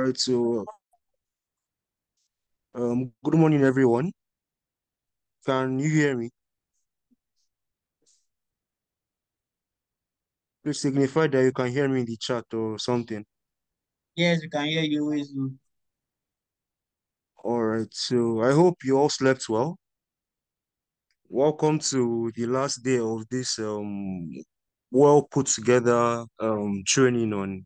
right, so good morning, everyone. Can you hear me? Please signify that you can hear me in the chat or something. Yes, we can hear you, Wezu. All right, so I hope you all slept well. Welcome to the last day of this well put together training on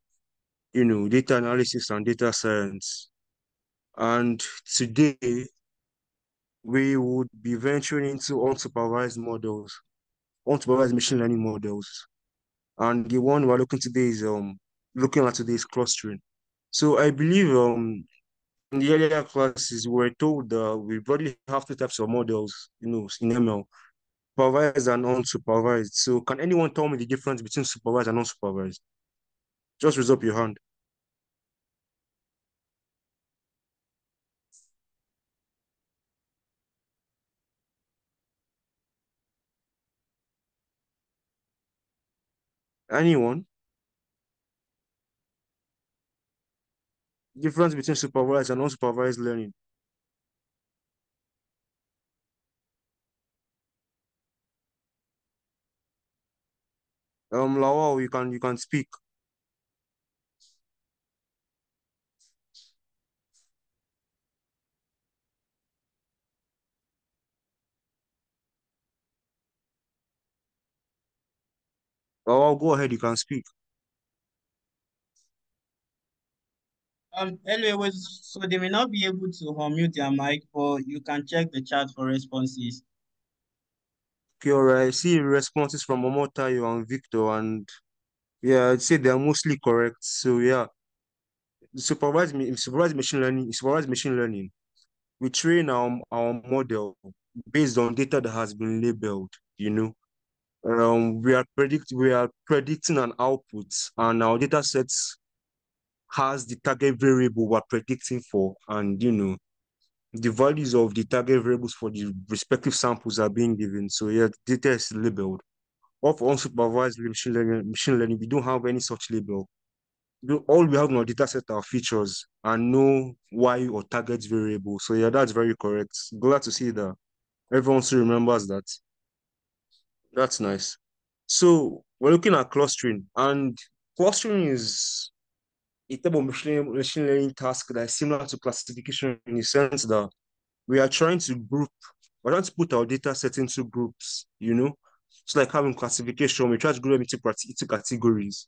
data analysis and data science. And today we would be venturing into unsupervised models, unsupervised machine learning models. And the one we're looking at today is clustering. So I believe in the earlier classes we were told that we broadly have two types of models, in ML, supervised and unsupervised. So can anyone tell me the difference between supervised and unsupervised? Just raise up your hand. Anyone? Difference between supervised and unsupervised learning. Lawal, you can speak. Lawal, go ahead, you can speak. Anyway, so they may not be able to unmute their mic, but you can check the chat for responses. Okay, all right. I see responses from Omotayo and Victor, and yeah, I'd say they're mostly correct. So yeah, supervised machine learning, we train our model based on data that has been labeled, you know. We are predicting an output, and our data sets has the target variable we're predicting for, and the values of the target variables for the respective samples are being given. So yeah, the data is labeled. Of unsupervised machine learning, we don't have any such label. All we have in our data set are features and no y or target variable. So yeah, that's very correct. Glad to see that everyone still remembers that. That's nice. So we're looking at clustering, and clustering is a type of machine learning task that is similar to classification in the sense that we are trying to we're trying to put our data set into groups, It's like having classification, we try to group them into categories,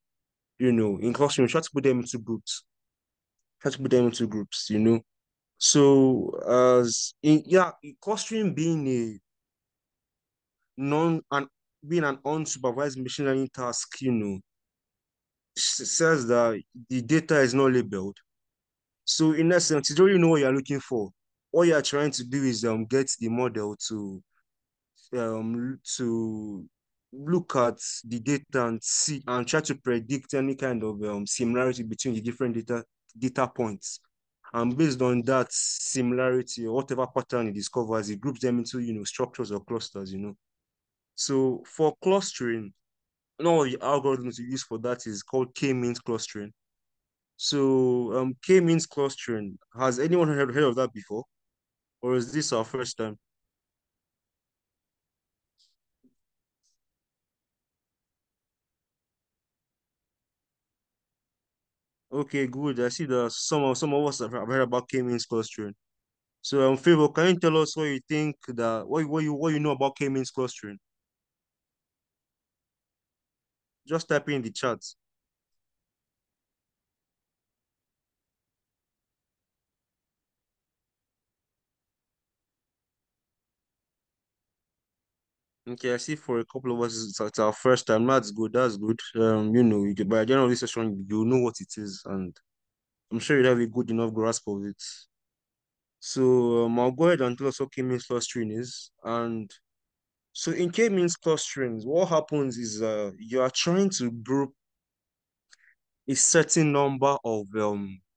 In clustering, we try to put them into groups, So clustering non and being an unsupervised machine learning task, says that the data is not labeled. So in essence, you don't really know what you're looking for. All you're trying to do is get the model to look at the data and see and try to predict any kind of similarity between the different data points. And based on that similarity or whatever pattern it discovers, it groups them into structures or clusters. So for clustering, one of the algorithms we use for that is called k-means clustering. So k-means clustering, has anyone heard of that before? Or is this our first time? Okay, good. I see that some of us have heard about k-means clustering. So Favor, can you tell us what you think that what you know about k-means clustering? Just type in the chat. Okay, I see for a couple of us it's our first time. That's good. That's good. By the end of this session, you know what it is, and I'm sure you have a good enough grasp of it. So I'll go ahead and tell us what k-means clustering is. And so in k-means clustering, what happens is you are trying to group a certain number of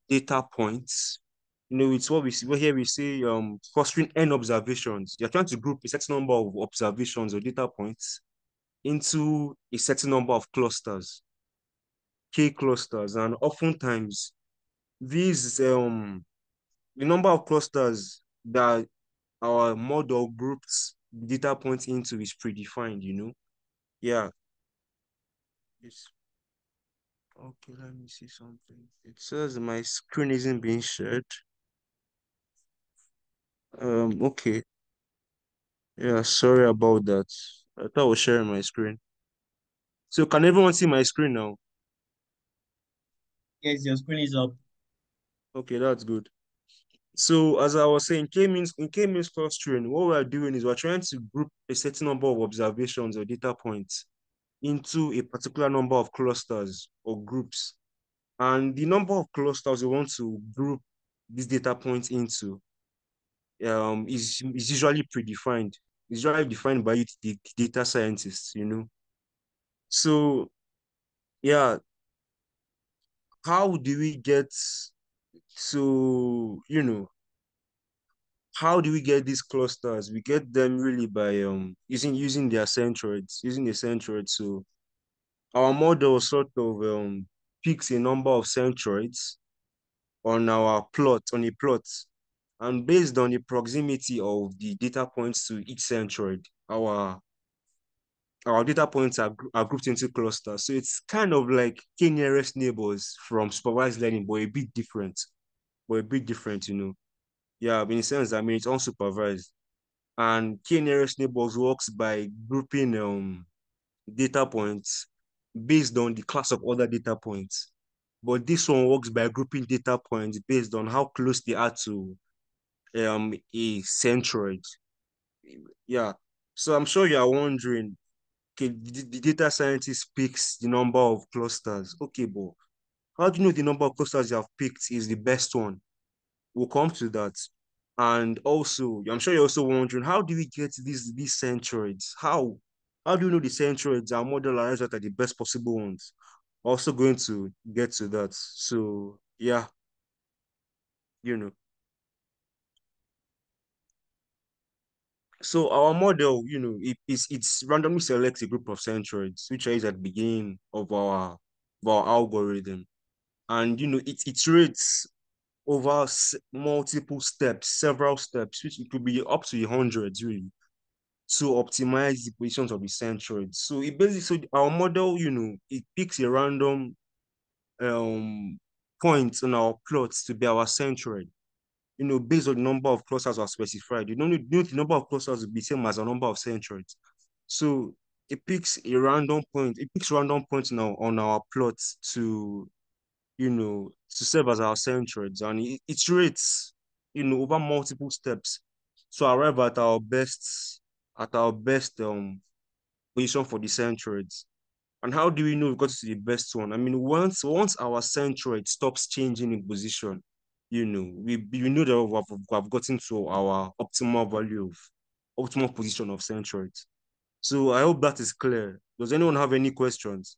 data points. It's what we see. Well, here we say clustering n observations. You're trying to group a certain number of observations or data points into a certain number of clusters, k clusters, and oftentimes These the number of clusters that our model groups data points into is predefined, you know. Yeah. It's okay. Let me see something. It says my screen isn't being shared. Okay. Yeah, sorry about that. I thought I was sharing my screen. So can everyone see my screen now? Yes, your screen is up. Okay, that's good. So as I was saying, K-means clustering, what we're doing is we're trying to group a certain number of observations or data points into a particular number of clusters or groups. And the number of clusters we want to group these data points into is usually predefined. It's usually defined by the data scientists, you know. So yeah, how do we get so you know how do we get these clusters? We get them really by using their centroids, using the centroids. So our model sort of picks a number of centroids on our plot, on a plot. And based on the proximity of the data points to each centroid, our data points are grouped into clusters. So it's kind of like k nearest neighbors from supervised learning, but a bit different. You know. Yeah, in a sense, I mean, it's unsupervised. And k nearest neighbors works by grouping data points based on the class of other data points. But this one works by grouping data points based on how close they are to a centroid. Yeah. So I'm sure you are wondering, okay, the data scientist picks the number of clusters. Okay, but how do you know the number of clusters you have picked is the best one? We'll come to that. And also, I'm sure you're also wondering, how do we get these centroids? How do you know the centroids are modularized that are the best possible ones? Also going to get to that. So yeah, you know. So our model, you know, it's randomly selects a group of centroids, which is at the beginning of our algorithm. And you know, it iterates over multiple steps, several steps, which it could be up to 100 really, to optimize the positions of the centroids. So it basically, so our model, you know, it picks a random um point on our plots to be our centroid, you know, based on the number of clusters are specified. You don't need the number of clusters to be same as the number of centroids. So it picks random points now on our plots to, you know, to serve as our centroids, and it iterates, you know, over multiple steps to arrive at our best position for the centroids. And how do we know we got to the best one? I mean, once our centroid stops changing in position, you know, we know that we have gotten to our optimal value of optimal position of centroids. So I hope that is clear. Does anyone have any questions?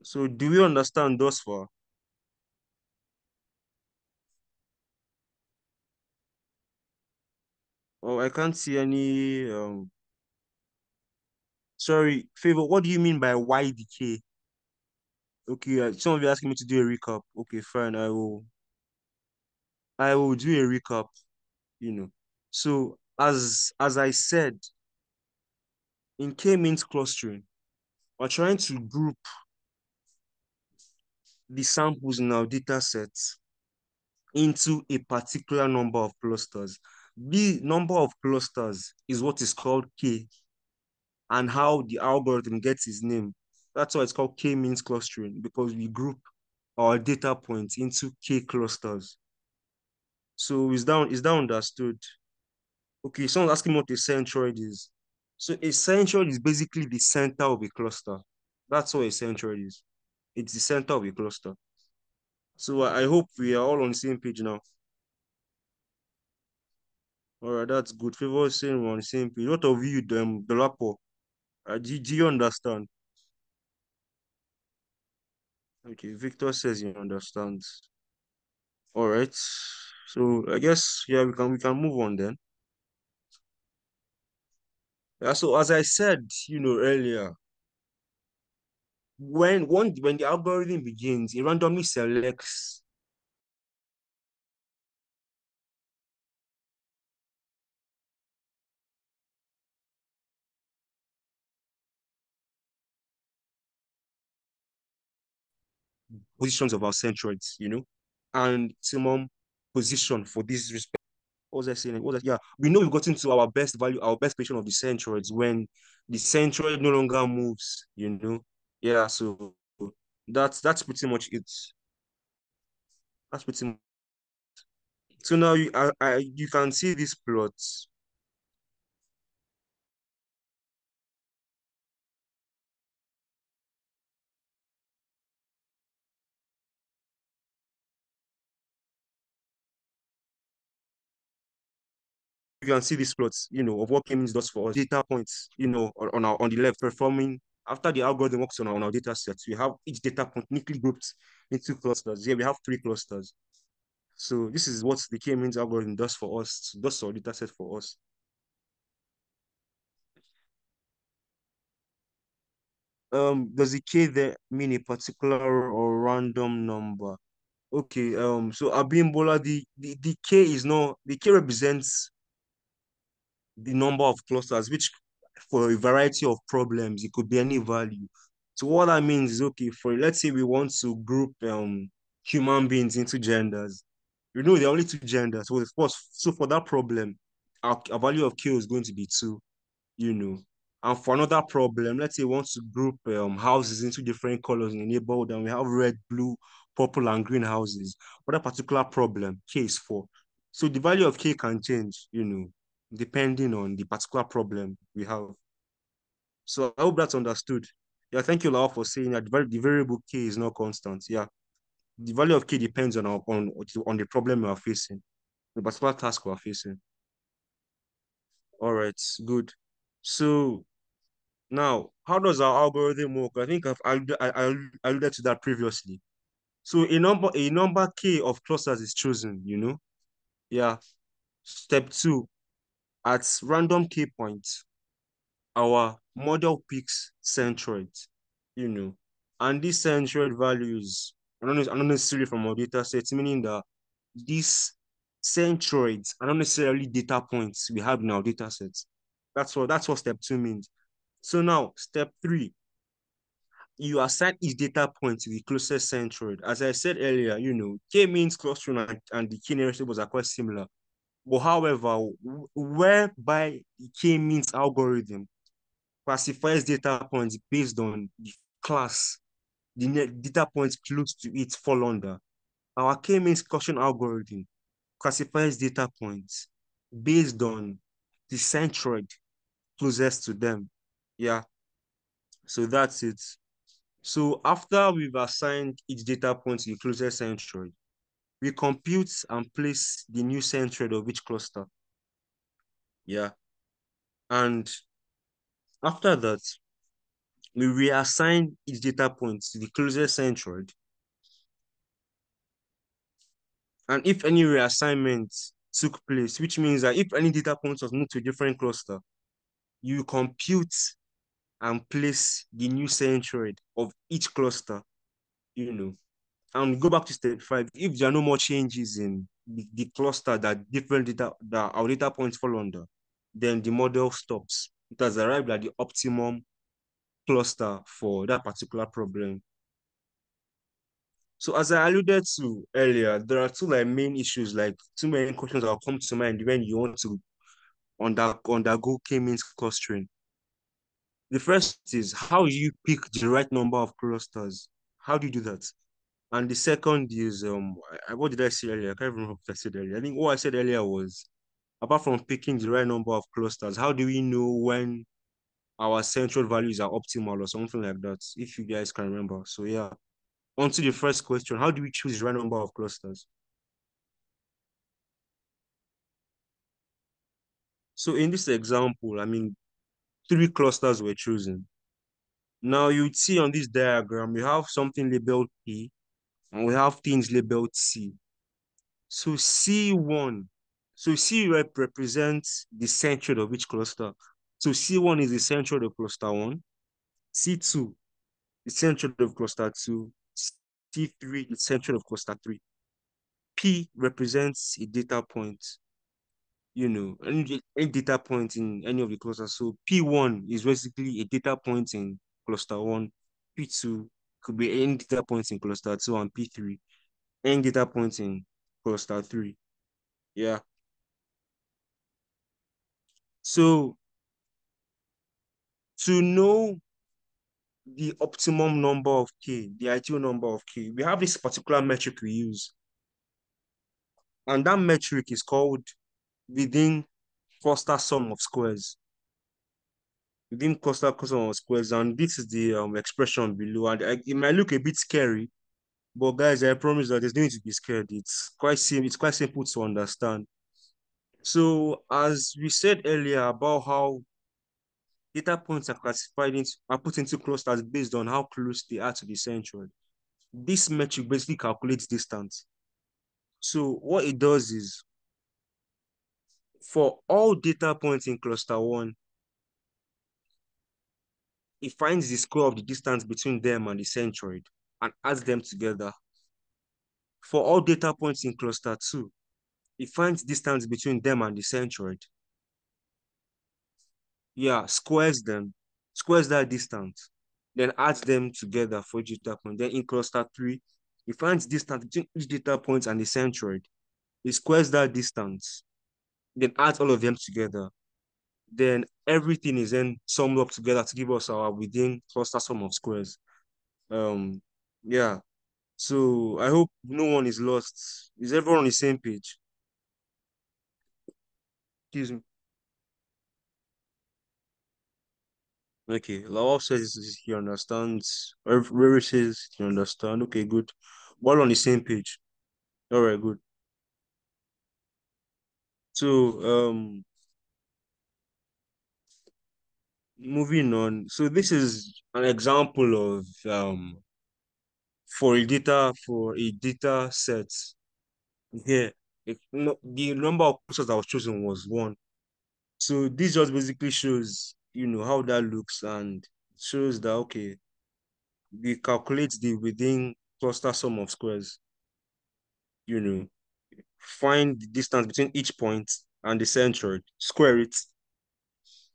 So do we understand thus far? Oh, I can't see any. Sorry, Favor. What do you mean by Y decay? Okay, some of you asking me to do a recap. Okay, fine. I will do a recap. You know, so as I said, in K-means clustering, we're trying to group the samples in our data sets into a particular number of clusters. The number of clusters is what is called K, and how the algorithm gets its name. That's why it's called K-means clustering, because we group our data points into K clusters. So is that understood? Okay, someone's asking what a centroid is. So a centroid is basically the center of a cluster. That's what a centroid is. It's the center of a cluster. So I hope we are all on the same page now. All right, that's good. Favor is saying we're on the same page. What of you, Dolapo? Do you understand? Okay, Victor says he understands. All right. So I guess yeah, we can move on then. So as I said, earlier, when the algorithm begins, it randomly selects positions of our centroids, and optimum position for this respect. What was I saying? Yeah, we know we've gotten to our best value, our best position of the centroids when the centroid no longer moves. Yeah, so that's pretty much it. That's pretty much. So now you can see these plots. You can see these plots, of what K-means does for us. Data points, on the left, performing after the algorithm works on our data sets. We have each data point neatly grouped into clusters. Here we have three clusters. So this is what the K-means algorithm does for us, does our data set for us. Does the K there mean a particular or random number? Okay, so Abimbola, the K is not, the K represents the number of clusters, which for a variety of problems, it could be any value. So what that means is, okay, for let's say we want to group human beings into genders. There are only two genders. So of course, so for that problem, our value of K is going to be two, you know. And for another problem, let's say we want to group houses into different colors in a neighborhood, and we have red, blue, purple, and green houses. For that particular problem, K is four. So the value of K can change, depending on the particular problem we have. So I hope that's understood. Yeah, thank you, Lawa, for saying that the variable K is not constant. Yeah, the value of K depends on the problem we are facing, the particular task we are facing. All right, good. So now, how does our algorithm work? I think I alluded to that previously. So a number K of clusters is chosen, Yeah. Step two, at random K points, our model picks centroids, you know, and these centroid values are not necessarily from our data sets, meaning that these centroids are not necessarily data points we have in our data sets. That's what step two means. So now, step three, you assign each data point to the closest centroid. As I said earlier, K-means clustering and the k-nearest tables are quite similar. But however, whereby the K-means algorithm classifies data points based on the class the data points close to it fall under. Our K-means clustering algorithm classifies data points based on the centroid closest to them. Yeah, so that's it. So after we've assigned each data point to the closest centroid, we compute and place the new centroid of each cluster. Yeah. And after that, we reassign each data point to the closest centroid. And if any reassignment took place, which means that if any data point was moved to a different cluster, you compute and place the new centroid of each cluster, you know. And go back to step five. If there are no more changes in the cluster that different data that our data points fall under, then the model stops. It has arrived at the optimum cluster for that particular problem. So as I alluded to earlier, there are two like main issues, like two main questions that will come to mind when you want to undergo K-means clustering. The first is how do you pick the right number of clusters? How do you do that? And the second is what did I say earlier? I can't remember what I said earlier. I think what I said earlier was apart from picking the right number of clusters, how do we know when our central values are optimal or something like that? If you guys can remember. So yeah. On to the first question. How do we choose the right number of clusters? So in this example, I mean, three clusters were chosen. Now you'd see on this diagram, we have something labeled P and we have things labeled C. So C1, so C represents the centroid of each cluster. So C1 is the centroid of cluster 1. C2 is centroid of cluster 2. C3 is centroid of cluster 3. P represents a data point, any data point in any of the clusters. So P1 is basically a data point in cluster 1. P2 could be any data point in cluster 2, and P3 any data point in cluster 3. Yeah. So to know the optimum number of K, the ideal number of K, we have this particular metric we use. And that metric is called within cluster sum of squares. Within cluster sum of squares. And this is the expression below. And it might look a bit scary, but guys, I promise that there's no need to be scared. It's quite simple to understand. So as we said earlier about how data points are put into clusters based on how close they are to the centroid. This metric basically calculates distance. So what it does is, for all data points in cluster 1, it finds the square of the distance between them and the centroid and adds them together. For all data points in cluster 2, it finds distance between them and the centroid. Yeah, squares that distance, then adds them together for each data point. Then in cluster 3, it finds distance between each data point and the centroid. It squares that distance, then adds all of them together. Then everything is then summed up together to give us our within cluster sum of squares. Um, yeah. So I hope no one is lost. Is everyone on the same page? Excuse me. Okay. Lawal says he understands. Rary says he understands. Okay, good. We're all on the same page. All right, good. So moving on. So this is an example of for a data set. Here, no, the number of pixels that was chosen was 1. So this just basically shows, how that looks, and shows that, okay, we calculate the within cluster sum of squares, you know, find the distance between each point and the centroid, square it,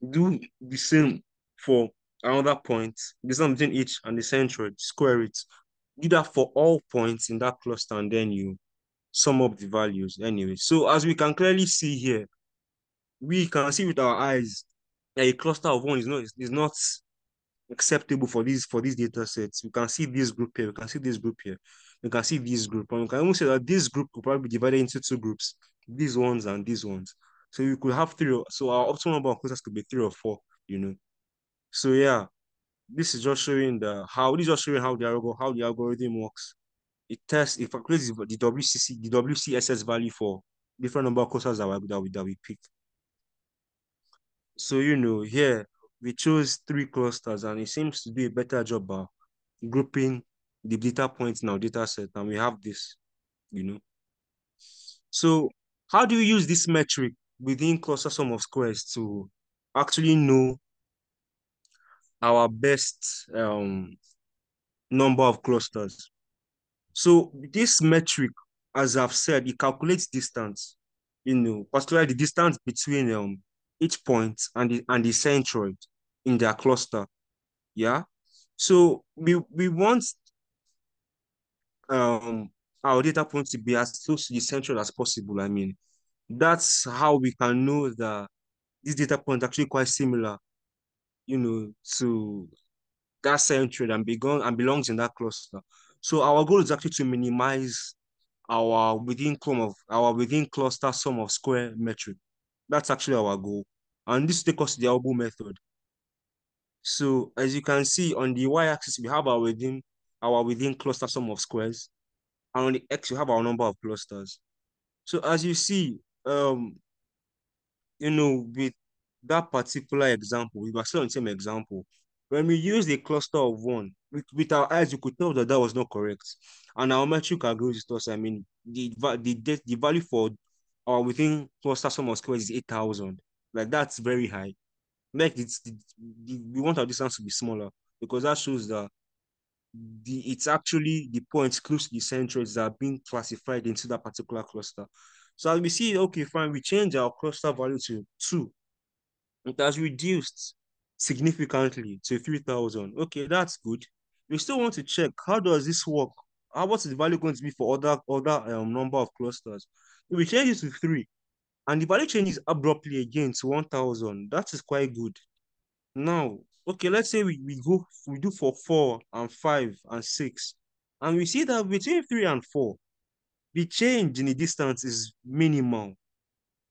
do the same for another point, distance between each and the centroid, square it. Do that for all points in that cluster, and then you sum up the values anyway. So as we can clearly see here, we can see with our eyes that a cluster of 1 is not acceptable for these data sets. We can see this group here, we can see this group here, we can see this group, and we can even say that this group could probably be divided into 2 groups, these ones and these ones. So you could have three. So our optimal number of clusters could be 3 or 4. So yeah, this is just showing how the algorithm works. It calculates the WCSS value for different number of clusters that we pick. So, here we chose 3 clusters, and it seems to do a better job of grouping the data points in our data set. And we have this, you know. So how do we use this metric within cluster sum of squares to actually know our best number of clusters? So this metric, as I've said, it calculates distance, particularly the distance between each point and the centroid in their cluster. Yeah. So we want um our data point to be as close to the centroid as possible. I mean, that's how we can know that this data point is actually quite similar, to that centroid and belongs in that cluster. So our goal is actually to minimize our within cluster sum of square metric. That's actually our goal. And this take us to the elbow method. So as you can see on the y-axis, we have our within cluster sum of squares. And on the x, we have our number of clusters. So as you see, with that particular example, we were still on the same example. When we use a cluster of 1, with our eyes, you could tell that that was not correct. And our metric agrees with us. I mean, the value for our within cluster sum of squares is 8,000. Like, that's very high. Make we want our distance to be smaller because that shows that it's actually the points close to the centroids that are being classified into that particular cluster. So as we see, okay, fine, we change our cluster value to 2. It has reduced significantly to 3,000. Okay, that's good. We still want to check how does this work? What's the value going to be for other number of clusters? If we change it to 3, and the value changes abruptly again to 1,000. That is quite good. Now, okay, let's say we do for 4 and 5 and 6, and we see that between 3 and 4, the change in the distance is minimal,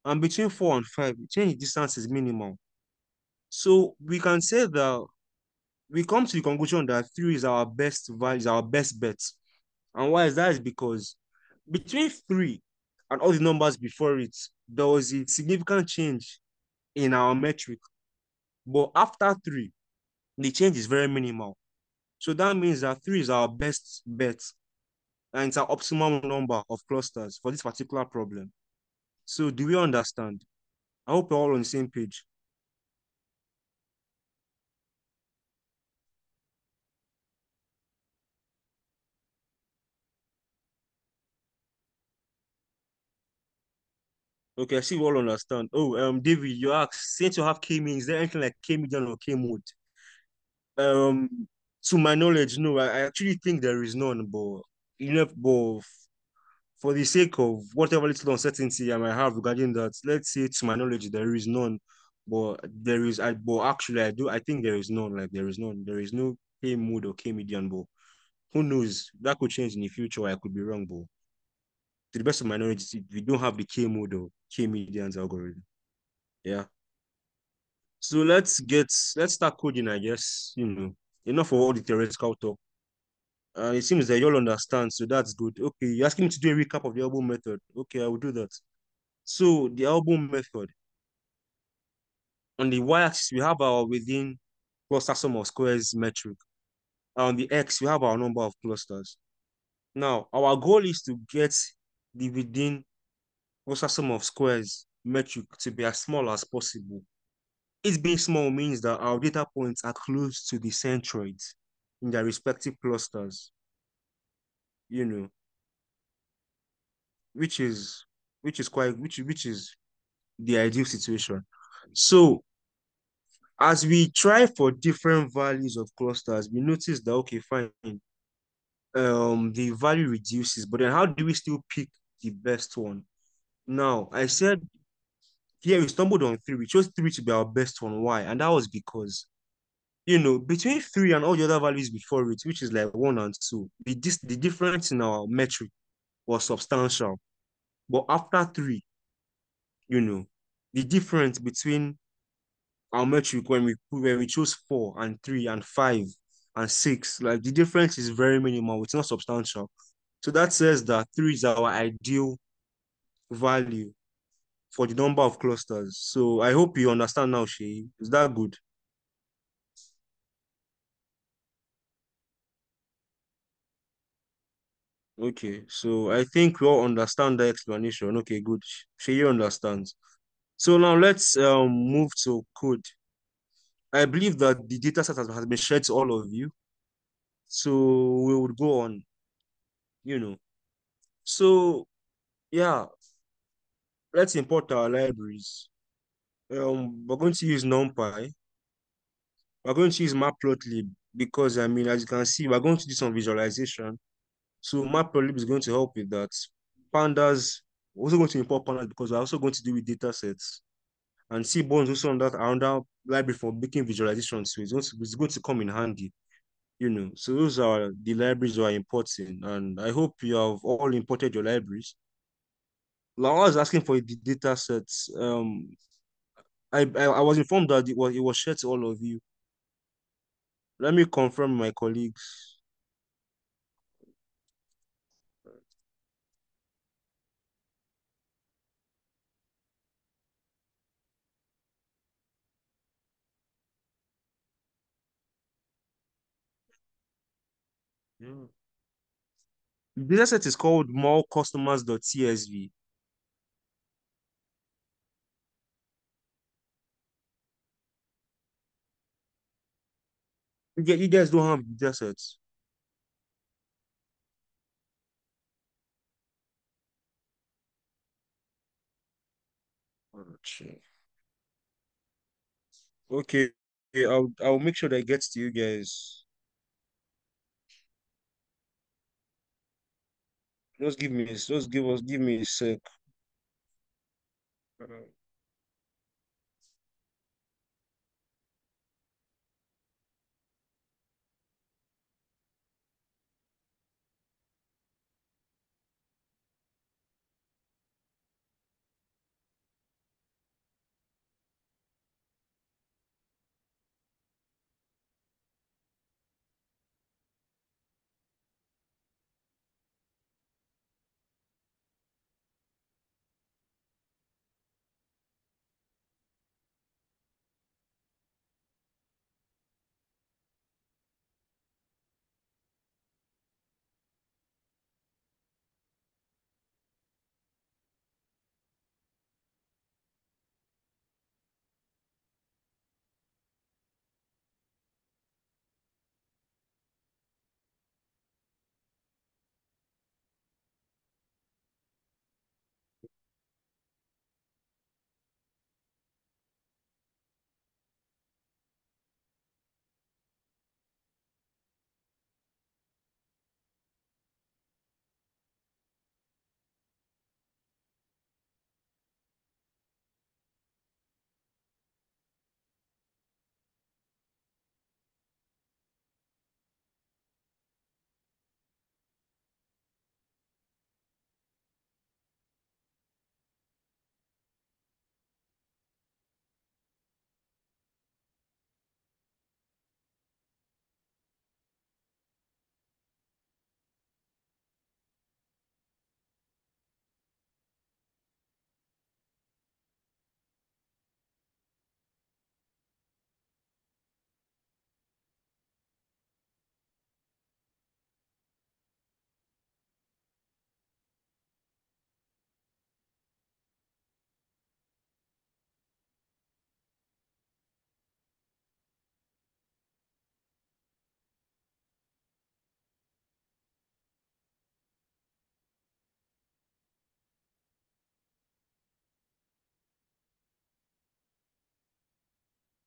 and between 4 and 5, the change in distance is minimal. So we can say that we come to the conclusion that 3 is our best value, is our best bet. And why is that? Is because between 3 and all the numbers before it, there was a significant change in our metric. But after 3, the change is very minimal. So that means that 3 is our best bet, and it's our optimal number of clusters for this particular problem. So do we understand? I hope we're all on the same page. Okay, I see we all understand. Oh, David, you asked, since you have K-mean, is there anything like K-median or K-mode? Um, to my knowledge, no, I actually think there is none, but but for the sake of whatever little uncertainty I might have regarding that, let's say to my knowledge there is none. But actually I think there is none. Like there is none. There is no K mode or K median, but who knows? That could change in the future. I could be wrong, but to the best of my knowledge, we don't have the K mode or K medians algorithm. Yeah. So let's start coding, I guess. Enough of all the theoretical talk. It seems that you all understand, so that's good. Okay, you're asking me to do a recap of the album method. Okay, I will do that. So the album method, on the y-axis, we have our within cluster sum of squares metric. On the x, we have our number of clusters. Now, our goal is to get the within cluster sum of squares metric to be as small as possible. It being small means that our data points are close to the centroids in their respective clusters, you know, which is which is the ideal situation. So as we try for different values of clusters, we notice that okay, fine, the value reduces, but then how do we still pick the best one? Now, I said here we stumbled on 3. We chose 3 to be our best one. Why? And that was because between 3 and all the other values before it, which is like 1 and 2, the difference in our metric was substantial. But after 3, you know, the difference between our metric when we choose 4 and 3 and 5 and 6, like the difference is very minimal. It's not substantial. So that says that 3 is our ideal value for the number of clusters. So I hope you understand now, Shay. Is that good? Okay, so I think we all understand the explanation. Okay, good. Shay understands. So now let's move to code. I believe that the data set has been shared to all of you. So we would go on, you know. So yeah, let's import our libraries. We're going to use NumPy. We're going to use Matplotlib because I mean, as you can see, we're going to do some visualization. So Matplotlib is going to help with that. Pandas, we're also going to import pandas because we're also going to do with data sets. And Seaborn is also on that another library for making visualizations. So it's going to come in handy. So those are the libraries we are importing. And I hope you have all imported your libraries. Like I was asking for the data sets. I was informed that it was shared to all of you. Let me confirm my colleagues. Yeah. The dataset is called morecustomers.csv. You guys don't have data sets. Okay. Okay. Okay, I'll make sure that it gets to you guys. Give me a sec.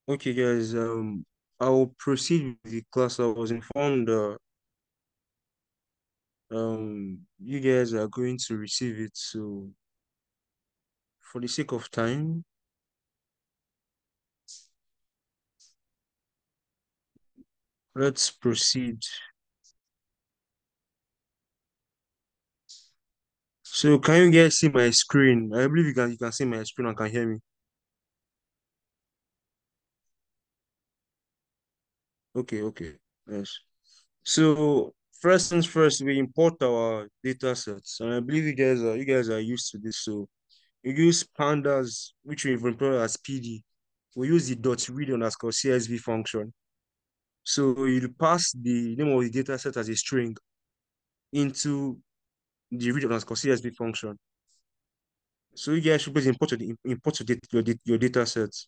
Okay, guys. I'll proceed with the class. I was informed. You guys are going to receive it. So, for the sake of time, let's proceed. So, can you guys see my screen? I believe you can. You can see my screen and can hear me. Okay. Okay. Yes. So, first things first, we import our data sets, and I believe you guys are used to this. So, we use pandas, which we've imported as PD. We use the dot read underscore CSV function. So you pass the name of the data set as a string into the read underscore CSV function. So you guys should please import your data sets.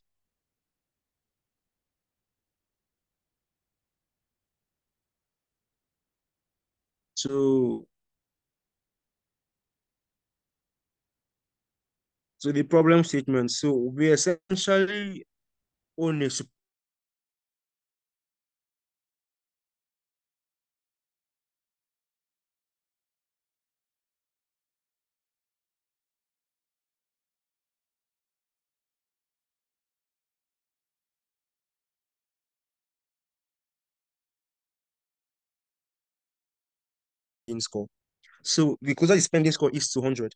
So so the problem statement. So we essentially own a spending score. So because the spending score is 200,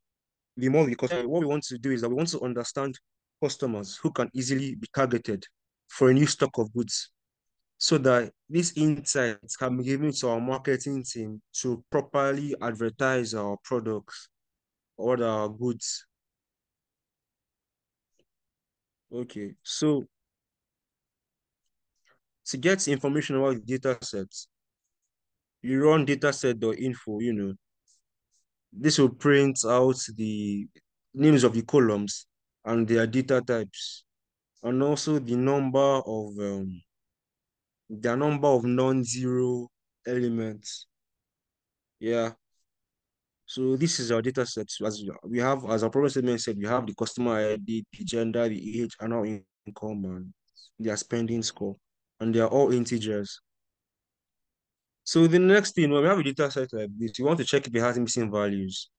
the more because what we want to do is that we want to understand customers who can easily be targeted for a new stock of goods, so that these insights can be given to our marketing team to properly advertise our products or our goods. Okay, so to get information about the data sets, you run dataset.info, this will print out the names of the columns and their data types, and also the number of There are number of non-zero elements. Yeah. So this is our data set. So we have, as our previous statement said, we have the customer ID, the gender, the age, annual income, and their spending score, and they are all integers. So the next thing, when we have a data set like this, you want to check if it has missing values,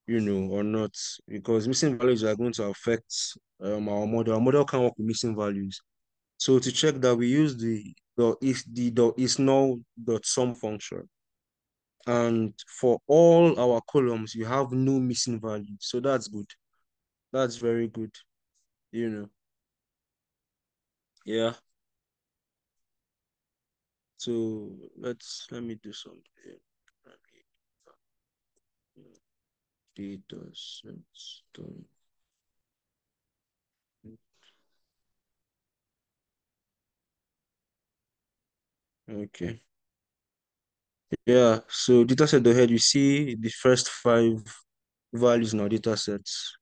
or not, because missing values are going to affect our model. Our model can work with missing values. So to check that, we use the is now dot sum function. And for all our columns, you have no missing value. So that's good. That's very good. You know. Yeah. So let me do something. Data sets done. Okay. Yeah. So data set ahead, you see the first five values in our data sets.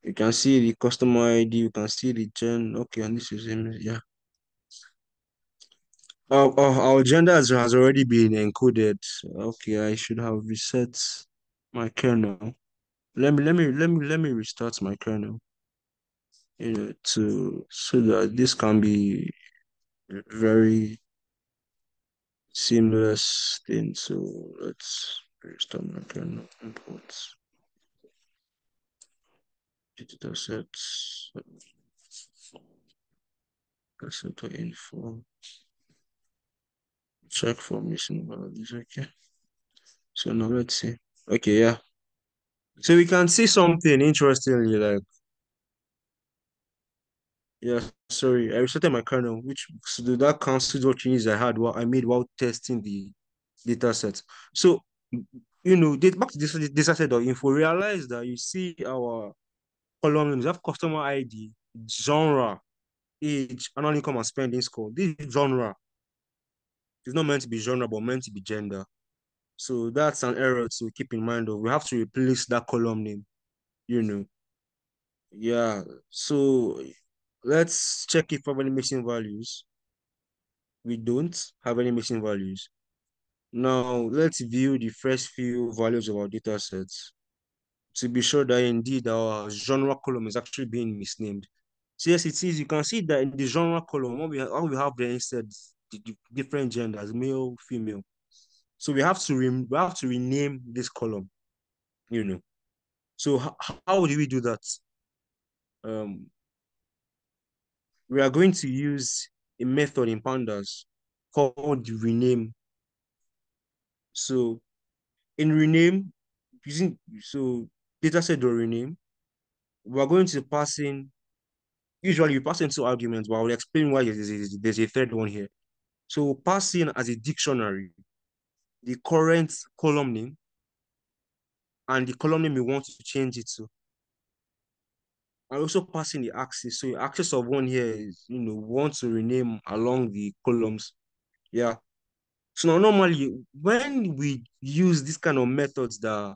You can see the customer ID, you can see the gen. Okay, and this is him. Yeah. Our gender has already been encoded. Okay, I should have reset my kernel. Let me restart my kernel. To so that this can be very seamless thing. So let's restart my kernel. Import data sets. Set info. Check for missing values. Okay. So now let's see. Okay, yeah. So we can see something interestingly, like, yeah, sorry, I restarted my kernel, which so that cancels what changes I made while testing the data set. So, back to this data set info, realize that you see our column names, have customer ID, genre, age, annual income, and spending score. This genre is not meant to be genre, but meant to be gender. So that's an error to keep in mind of. We have to replace that column name, you know. Yeah. So let's check if we have any missing values. We don't have any missing values. Now let's view the first few values of our data sets to be sure that indeed our genre column is actually being misnamed. So yes, it is. You can see that in the genre column, what we have there instead, the different genders, male, female. So we have to rename this column, you know. So how do we do that? Um, we are going to use a method in pandas called rename. So in rename, using so dataset or rename, we are going to pass in. Usually, we pass in two arguments, but I will explain why there's a third one here. So we'll pass in as a dictionary the current column name and the column name we want to change it to. I also pass in the axis. So the axis of one here is, we want to rename along the columns. Yeah. So now normally when we use this kind of methods that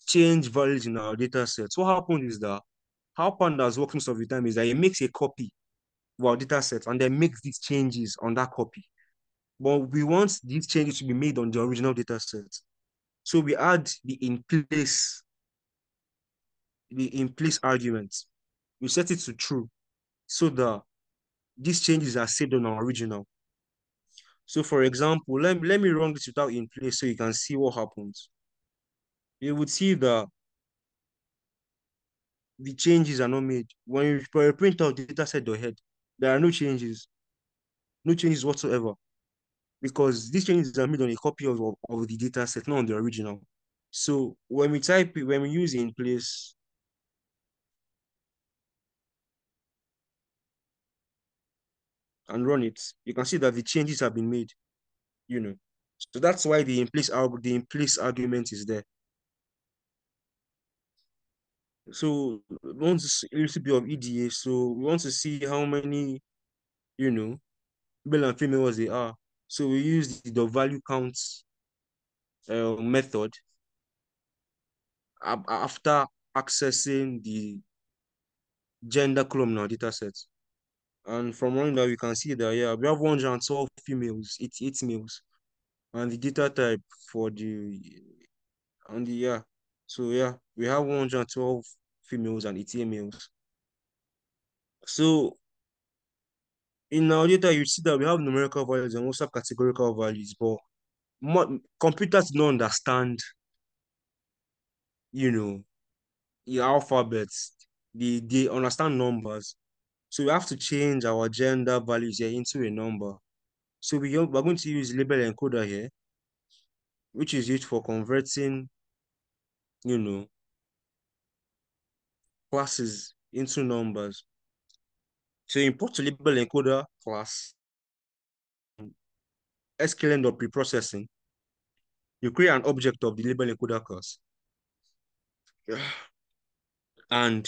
change values in our data sets, what happens is that how pandas works most of the time is that it makes a copy of our data set and then makes these changes on that copy. But we want these changes to be made on the original data set. So we add the in place argument. We set it to true so that these changes are saved on our original. So for example, let me run this without in place so you can see what happens. You would see that the changes are not made. When you print out data set ahead, there are no changes whatsoever, because these changes are made on a copy of the data set, not on the original. So when we use in place and run it, you can see that the changes have been made, you know. So that's why the in place argument is there. So we want to see a little bit of EDA. So we want to see how many, you know, male and females they are. So we use the value counts method after accessing the gender column in our data set. And from running that, we can see that, yeah, we have 112 females, 88 males, and the data type for yeah. So, yeah, we have 112 females and 88 males. So, in our data, you see that we have numerical values and also categorical values, but computers don't understand, you know, the alphabets. They understand numbers. So we have to change our gender values here into a number. So we're going to use label encoder here, which is used for converting, you know, classes into numbers. So you import the label encoder class, sklearn.preprocessing. You create an object of the label encoder class. And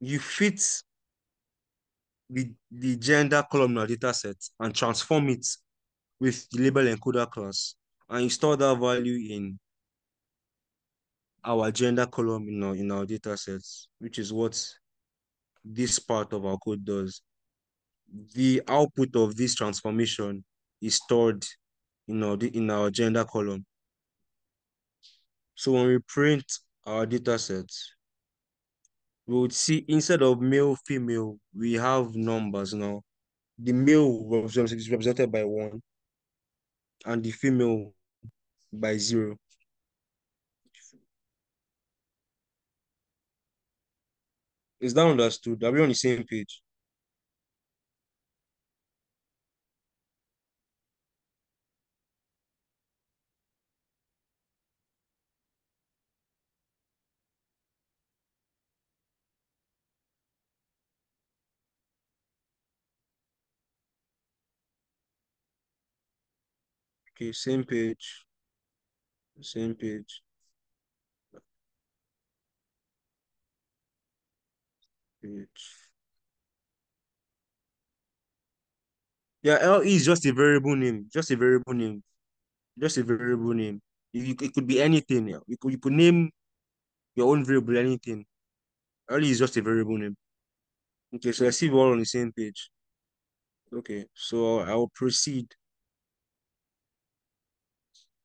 you fit the gender column in our data set and transform it with the label encoder class. And you store that value in our gender column in our data sets, which is what this part of our code does. The output of this transformation is stored in our gender column. So when we print our data sets, we would see instead of male, female, we have numbers now. The male is represented by 1 and the female by 0. Is that understood? Are we on the same page? Okay, same page, same page, page. Yeah, LE is just a variable name, just a variable name, just a variable name. It could be anything. Yeah. You could name your own variable anything. LE is just a variable name. Okay, so I see we're all on the same page. Okay, so I will proceed.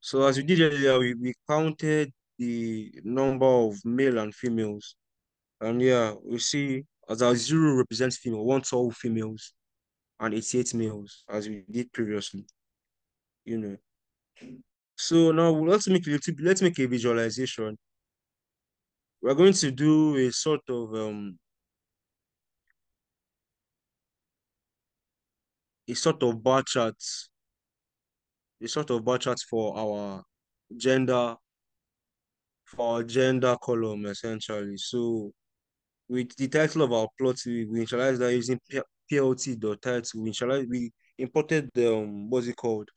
So as we did earlier, we counted the number of male and females. And yeah, we see as our 0 represents female, 112 females and 88 males, as we did previously, you know. So now let's make a visualization. We're going to do a sort of bar chart, a sort of bar chart gender for our gender column essentially. So with the title of our plot, we initialize that using plt.title. We imported the what's it called?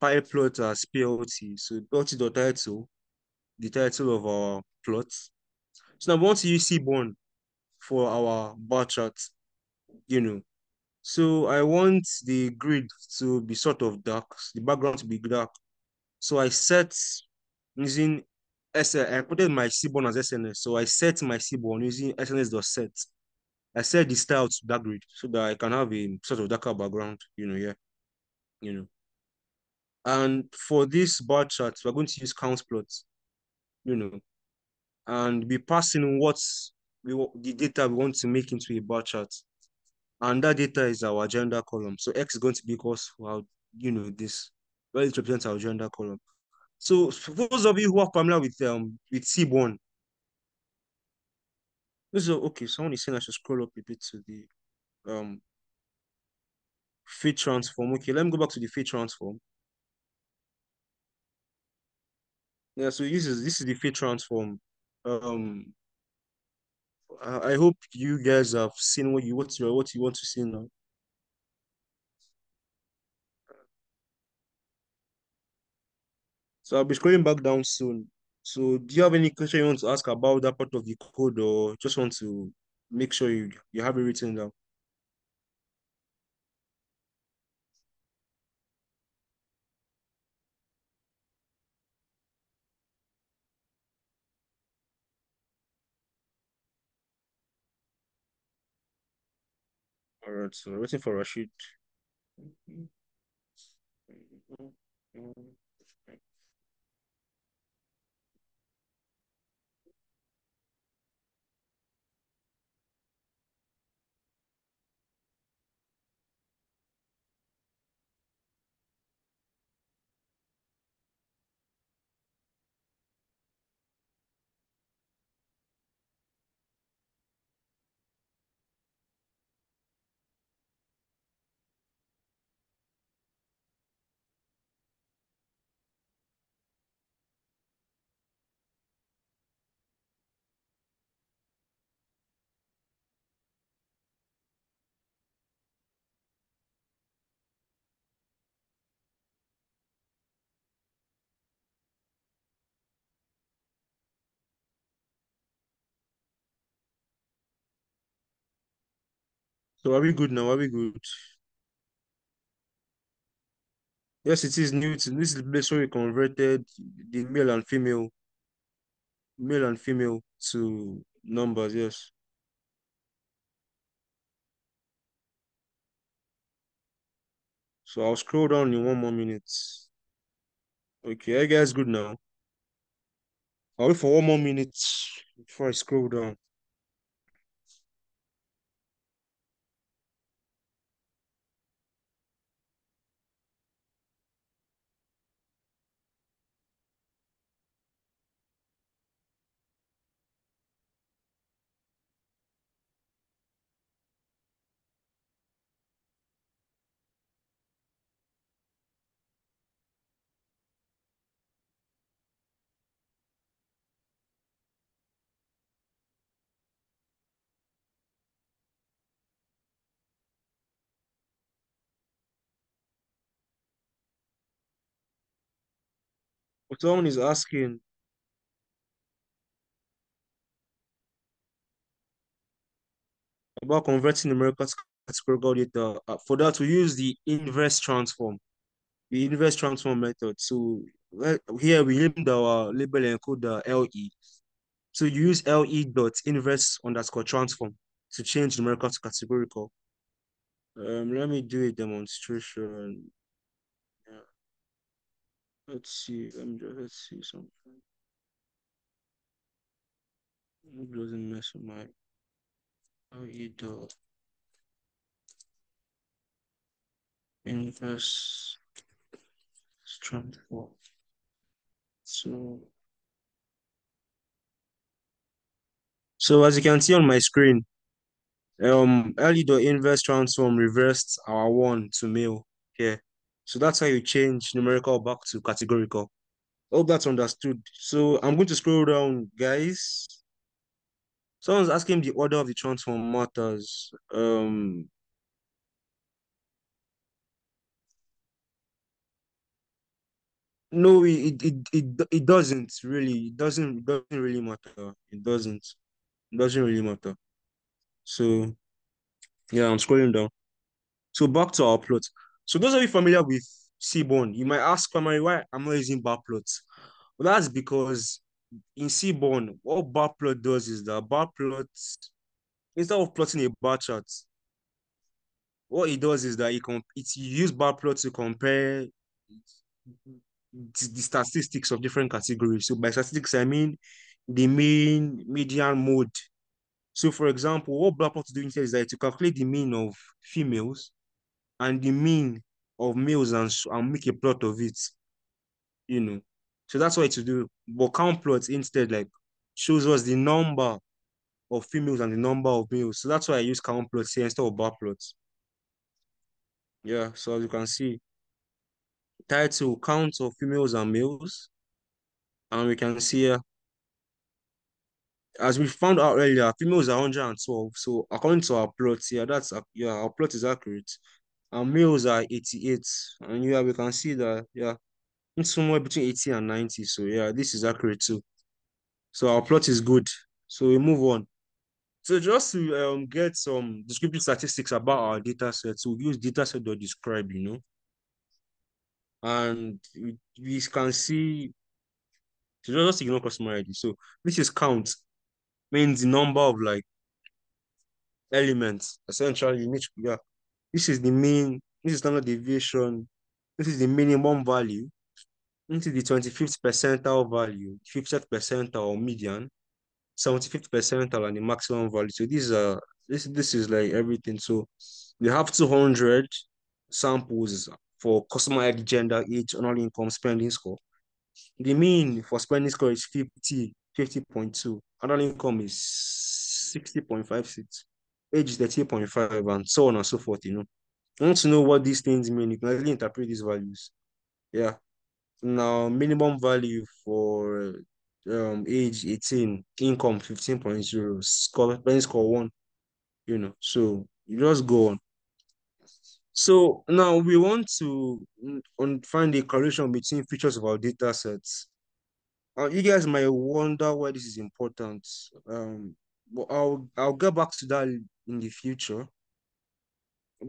PyPlot as plt. So plt.title, the title of our plot. So now we want to use Seaborn for our bar chart, you know. So I want the grid to be sort of dark, the background to be dark. So I set using I put in my Seaborn as SNS. So I set my Seaborn using SNS.set. I set the style to dark grid so that I can have a sort of darker background, yeah, you know. And for this bar chart, we're going to use count plots, you know, and be passing the data we want to make into a bar chart. And that data is our gender column. So X is going to be equals to our, this. Well, it represents our gender column. So for those of you who are familiar with Seaborn, this is okay. Someone is saying I should scroll up a bit to the fit transform. Okay, let me go back to the fit transform. Yeah, so this is the fit transform. Um, I hope you guys have seen what you want to see now. So I'll be scrolling back down soon. So do you have any question you want to ask about that part of the code, or just want to make sure you have it written down? All right, so waiting for Rashid. So are we good now? Are we good? Yes, it is Newton. This is the place where we converted the male and female to numbers. Yes. So I'll scroll down in 1 more minute. Okay, I guess good now. I'll wait for 1 more minute before I scroll down. But someone is asking about converting numerical to categorical data. For that, we use the inverse transform, method. So here we named our label encoder LE. So you use LE dot inverse underscore transform to change numerical to categorical. Let me do a demonstration. Yeah. Let's see. Let's see something. It doesn't mess with my LE dot inverse transform. So as you can see on my screen, early the inverse transform reversed our one to male here. So that's how you change numerical back to categorical. Hope that's understood. So I'm going to scroll down, guys. Someone's asking the order of the transform matters. No, it doesn't really. It doesn't really matter. It doesn't really matter. So yeah, I'm scrolling down. So back to our plot. So those of you familiar with Seaborn, you might ask primary why I'm not using bar plots. Well, that's because in Seaborn, what bar plot does is that bar plot, instead of plotting a bar chart, what it does is that it use bar plot to compare the statistics of different categories. So by statistics, I mean the mean, median, mode. So for example, what bar plot is doing here is that to calculate the mean of females and the mean of males and make a plot of it, you know. So that's what to do. But count plots instead like shows us the number of females and the number of males. So that's why I use count plots here instead of bar plots. Yeah, so as you can see, title count of females and males. And we can see as we found out earlier, females are 112. So according to our plots here, our plot is accurate. And males are 88. And yeah, we can see that it's somewhere between 80 and 90. So yeah, this is accurate too. So our plot is good. So we move on. So just to get some descriptive statistics about our data set, so we use dataset.describe, and we can see, so just ignore customer ID. So this is count, means the number of like elements. Essentially, you need to, yeah, this is the mean, this is standard deviation, this is the minimum value, this is the 25th percentile value, 50th percentile or median, 75th percentile, and the maximum value. So these are this is like everything. So we have 200 samples for customer ID, gender, age, annual income, spending score. The mean for spending score is 50.2. Annual income is 60.56. Age is 30.5, and so on and so forth, you know. I want to know what these things mean. You can really interpret these values. Yeah. Now, minimum value for age 18, income 15.0, score, spending score 1, you know. So you just go on. So now we want to find a correlation between features of our data sets. You guys might wonder why this is important. But I'll get back to that in the future.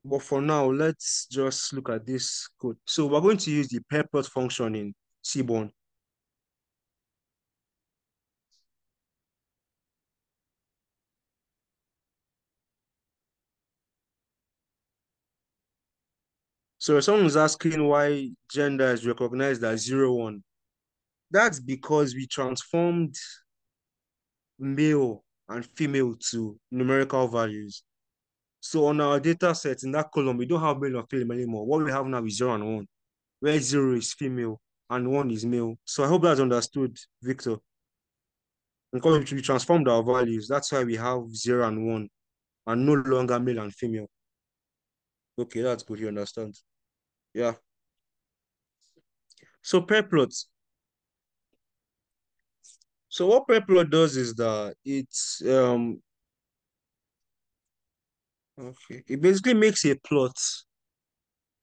But for now, let's just look at this code. So we're going to use the pair plot function in Seaborn. So if someone's asking why gender is recognized as 0, 1, that's because we transformed male and female to numerical values. So on our data set in that column, we don't have male and female anymore. What we have now is 0 and 1, where 0 is female and 1 is male. So I hope that's understood, Victor. Because we transformed our values, that's why we have 0 and 1 and no longer male and female. Okay, that's good. You understand? Yeah. So pair plots. So what pair plot does is that it basically makes a plot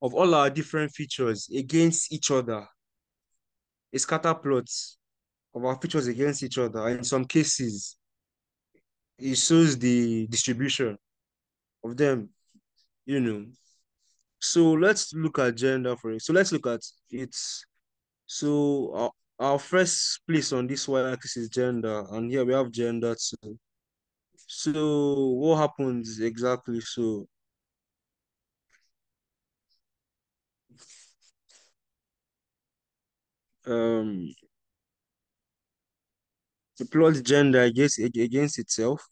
of all our different features against each other. A scatter plot of our features against each other. And in some cases, it shows the distribution of them, you know. So let's look at gender for it. So let's look at it. So our first place on this y-axis is gender, and here we have gender too. So what happens exactly? So um to plot gender against itself.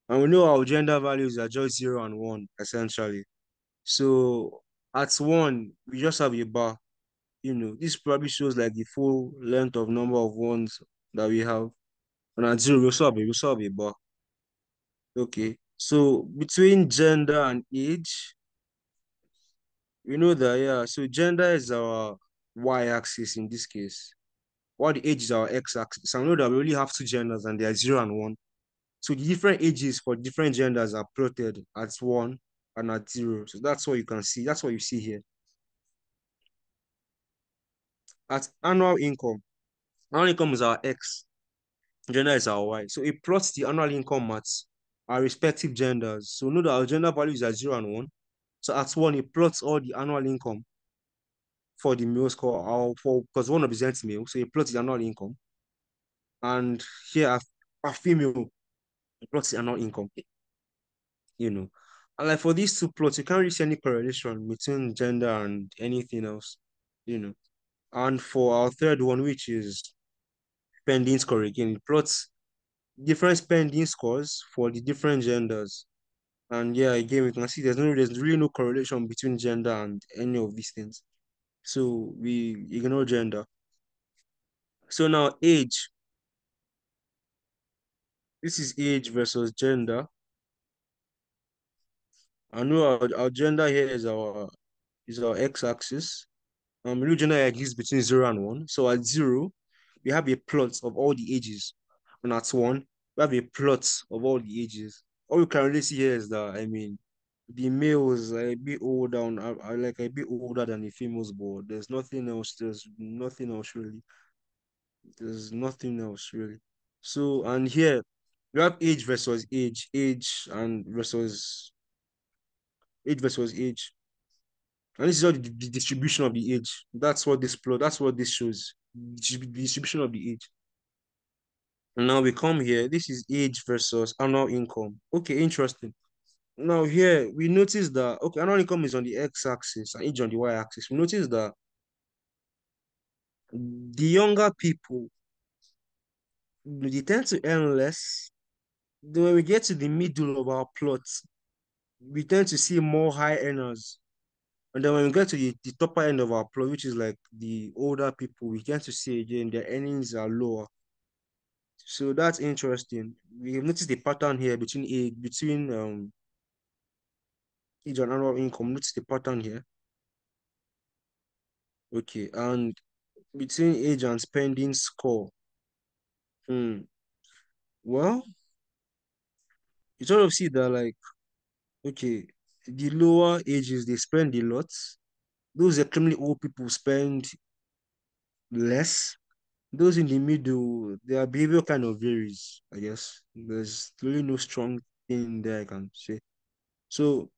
And we know our gender values are just 0 and 1, essentially. So at 1, we just have a bar. You know, this probably shows like the full length of number of ones that we have. And at 0, we also have a bar. Okay. So between gender and age, we know that, yeah, so gender is our y-axis in this case, while the age is our x-axis. So I know that we only have two genders and they are 0 and 1. So the different ages for different genders are plotted at 1 and at 0. So that's what you can see. That's what you see here. At annual income is our X, gender is our Y. So it plots the annual income at our respective genders. So know that our gender values are 0 and 1. So at 1, it plots all the annual income for the male score, or for because 1 represents male. So it plots the annual income. And here our female, it plots the annual income, you know. And like for these two plots, you can't really see any correlation between gender and anything else, you know. And for our third one, which is spending score again, it plots different spending scores for the different genders. And yeah, again, we can see there's really no correlation between gender and any of these things. So we ignore gender. So now age. This is age versus gender. I know our gender here is our x-axis. Real gender exists between 0 and 1. So at 0, we have a plot of all the ages. And at 1, we have a plot of all the ages. All you can really see here is that, I mean, the males are a bit older, are like a bit older than the females, but there's nothing else. There's nothing else really. There's nothing else really. So, and here, we have age versus age, age versus age. And this is all the distribution of the age. That's what this shows. The distribution of the age. Now we come here. This is age versus annual income. Okay, interesting. Now here we notice that okay, annual income is on the x-axis and age on the y-axis. We notice that the younger people they tend to earn less. Then when we get to the middle of our plot, we tend to see more high earners. And then when we get to the upper end of our plot, which is like the older people, we tend to see again their earnings are lower. So that's interesting. We have noticed the pattern here between age and annual income. Notice the pattern here. Okay, and between age and spending score. Hmm. Well, you sort of see that like okay, the lower ages they spend a lot. Those extremely old people spend less. Those in the middle, their behavior kind of varies, I guess. There's really no strong thing there I can say. So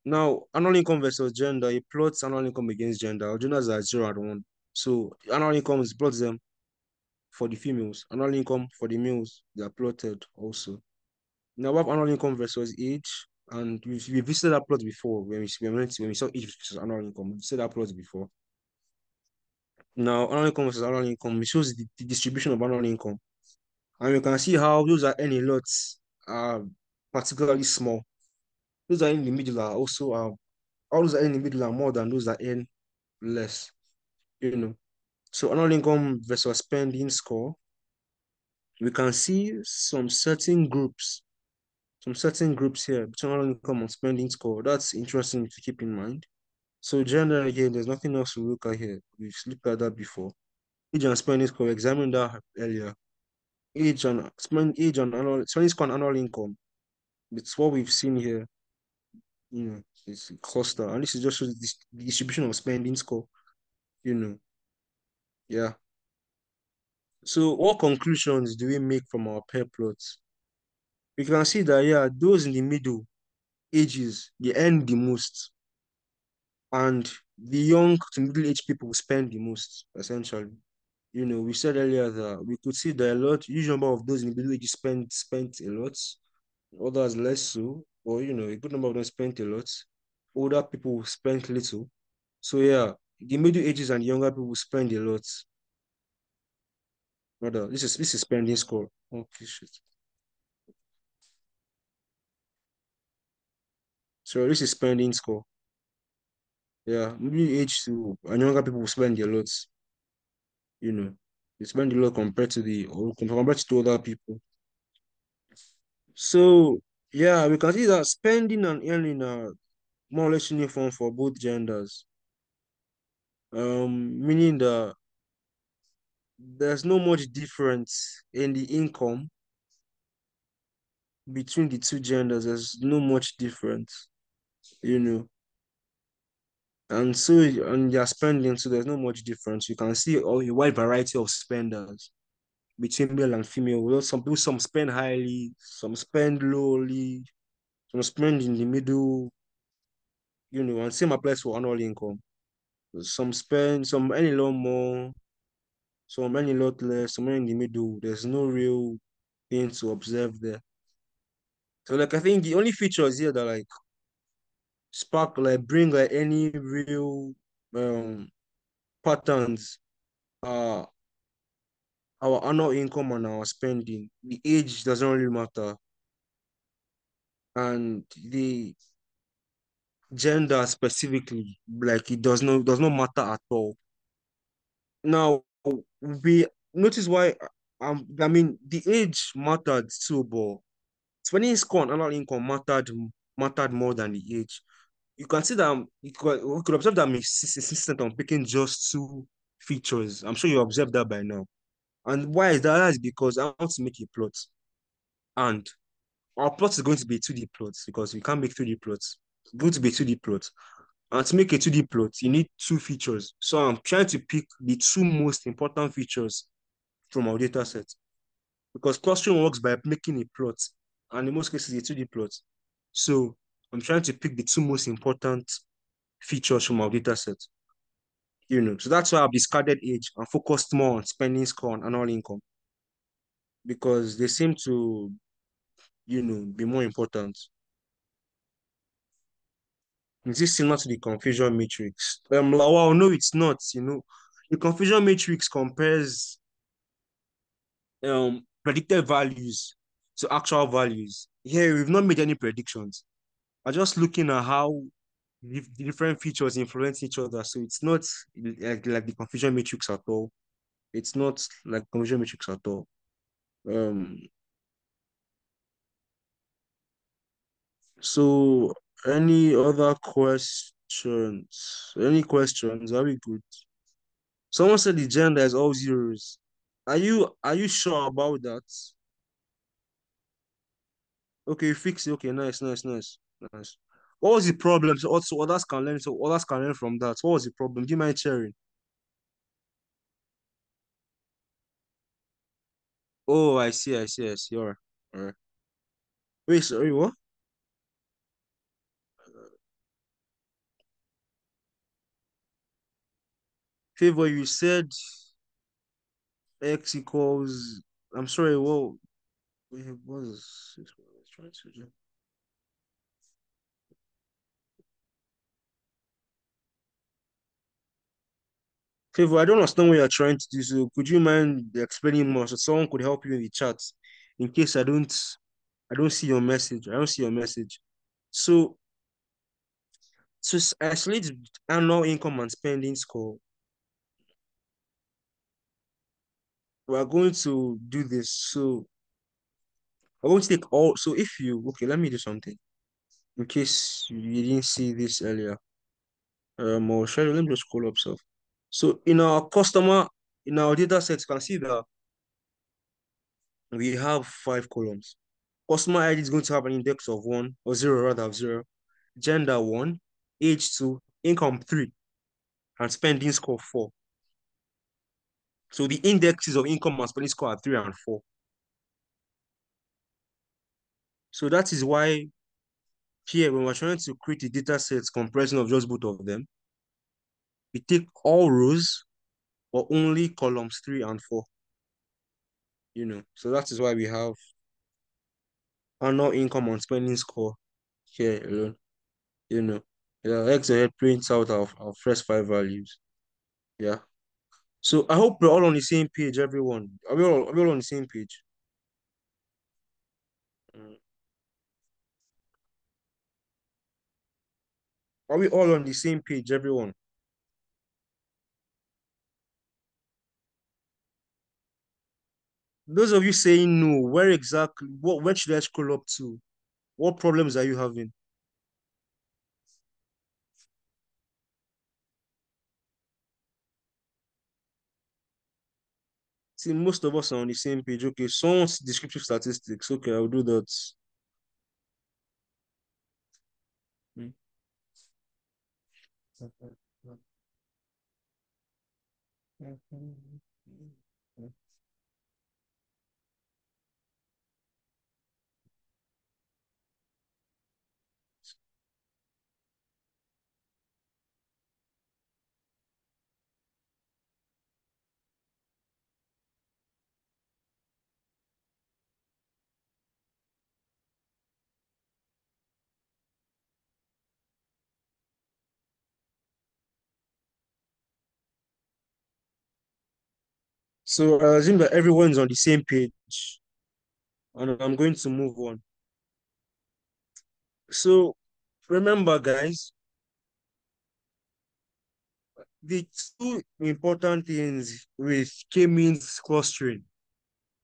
now annual income versus gender, it plots annual income against gender. Our genders are 0 and 1. So annual income is plots them for the females. Annual income for the males, they are plotted also. Now we have annual income versus age. And we visited that plot before when we saw age versus annual income. We visited that plot before. Now, annual income versus annual income, it shows the distribution of annual income. And you can see how those that earn a lot are particularly small. Those that are in the middle are also all those that are in the middle are more than those that earn less, you know. So annual income versus spending score, we can see some certain groups here between annual income and spending score. That's interesting to keep in mind. So gender again, there's nothing else to look at here. We've looked at that before. Age and spending score, we examined that earlier. Age and annual spending score and annual income. It's what we've seen here. It's a cluster, and this is just the distribution of spending score. You know, yeah. So, what conclusions do we make from our pair plots? We can see that yeah, those in the middle ages they earn the most, and the young to middle age people spend the most essentially. We said earlier that we could see that a lot, huge number of those in the middle ages spent a lot, others less so, or a good number of them spent a lot. Older people spent little. So yeah, the middle ages and younger people spend a lot. Rather, this is spending score. Okay, shit. So this is spending score. Yeah, middle age to and younger people spend a lot. You know, they spend a lot compared to other people. So yeah, we can see that spending and earning are more or less uniform for both genders. Meaning that there's no much difference in the income between the two genders. There's no much difference, you know. And so on their spending, so there's not much difference. You can see a wide variety of spenders between male and female. Well, some spend highly, some spend lowly, some spend in the middle, and same applies for annual income. Some earn a lot more, some earn a lot less, some earn in the middle. There's no real thing to observe there. So like I think the only features here that like spark like bring like any real um patterns are our annual income and our spending. The age doesn't really matter, and the gender specifically, like it does not matter at all. Now we notice why I mean the age mattered too, but spending score and annual income mattered more than the age. You can see that we could observe that I'm insistent on picking just two features. I'm sure you observed that by now. And why is that? That is because I want to make a plot. And our plot is going to be 2D plots because we can't make 3D plots. It's going to be 2D plot. And to make a 2D plot, you need two features. So I'm trying to pick the two most important features from our data set. Because clustering works by making a plot. And in most cases, a 2D plot. So I'm trying to pick the two most important features from our data set. So that's why I've discarded age and focused more on spending score and annual income. because they seem to, be more important. Is this similar to the confusion matrix? Well, no, it's not. The confusion matrix compares predicted values to actual values. Here, we've not made any predictions. We're just looking at how the different features influence each other. So it's not like the confusion matrix at all. It's not like confusion matrix at all. Um, so any other questions? Any questions? Are we good? Someone said the gender is all zeros. Are you sure about that? Okay, you fix it. Okay, nice, nice, nice, nice. What was the problem? So also others can learn from that. What was the problem? Do you mind sharing? Oh, I see, I see, I see. All right. Wait, sorry, what? Favor, you said x equals. I'm sorry. Well, it was trying to do. Favor, I don't understand what you're trying to do. So could you mind explaining more so someone could help you in the chat in case I don't see your message. I don't see your message. So isolate annual income and spending score. We are going to do this. So I'm going to take all. So if you okay, let me do something in case you didn't see this earlier. Or shall let me just scroll up stuff. So in our data set, you can see that we have 5 columns. Customer ID is going to have an index of 1 or 0 rather of 0, gender 1, age 2, income 3, and spending score 4. So the indexes of income and spending score are 3 and 4. So that is why here, when we're trying to create a data set comprising of just both of them, we take all rows or only columns 3 and 4. So that is why we have annual income and spending score here alone. You know, yeah, Excel prints out our first 5 values. Yeah. So I hope we're all on the same page, everyone. Are we all on the same page? Mm. Are we all on the same page, everyone? Those of you saying no, where should I scroll up to? What problems are you having? See, most of us are on the same page. Okay, someone's descriptive statistics. Okay, I'll do that. Mm. So I assume that everyone's on the same page, and I'm going to move on. So remember, guys, the two important things with k-means clustering,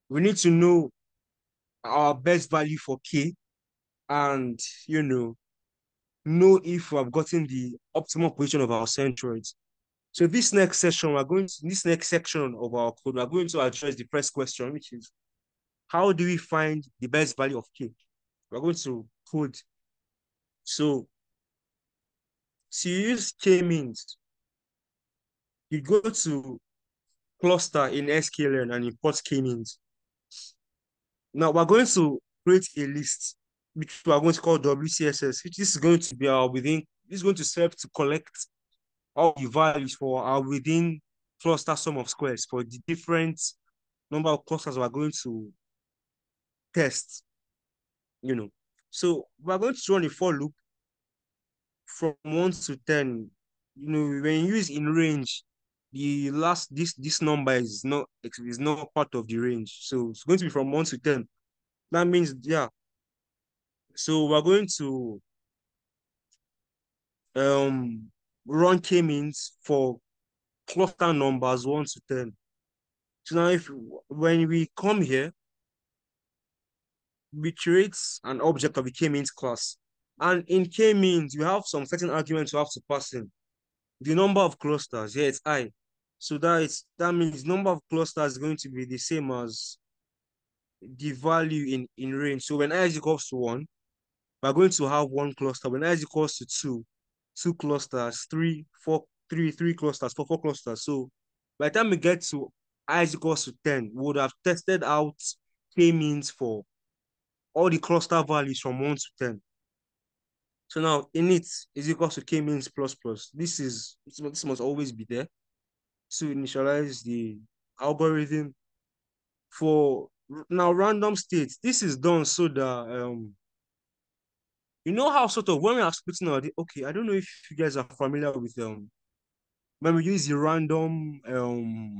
we need to know our best value for k and, you know if we have gotten the optimal position of our centroids. So this next section of our code, we're going to address the first question, which is how do we find the best value of k? We're going to code. So to use k-means, you go to cluster in sklearn and import k-means. Now we're going to create a list, which we are going to call WCSS, which is going to be this is going to serve to collect all the values for our within cluster sum of squares for the different number of clusters we're going to test, you know. So we're going to run a for loop from 1 to 10. You know, when you use in range, the last this number is not part of the range. So it's going to be from 1 to 10. That means, yeah. So we're going to run k-means for cluster numbers 1 to 10. So now if when we come here, we create an object of the k-means class. And in k-means, you have some certain arguments you have to pass in. The number of clusters, yeah, it's I. So that means number of clusters is going to be the same as the value in range. So when I is equals to 1, we're going to have one cluster. When I is equals to 2, 2 clusters, 3, 4, 3 clusters, 4 clusters. So by the time we get to I is equals to 10, we would have tested out k-means for all the cluster values from 1 to 10. So now init is equals to k-means plus plus. This must always be there to initialize the algorithm for now random states. This is done so that you know how sort of when we are splitting our okay, I don't know if you guys are familiar with when we use the random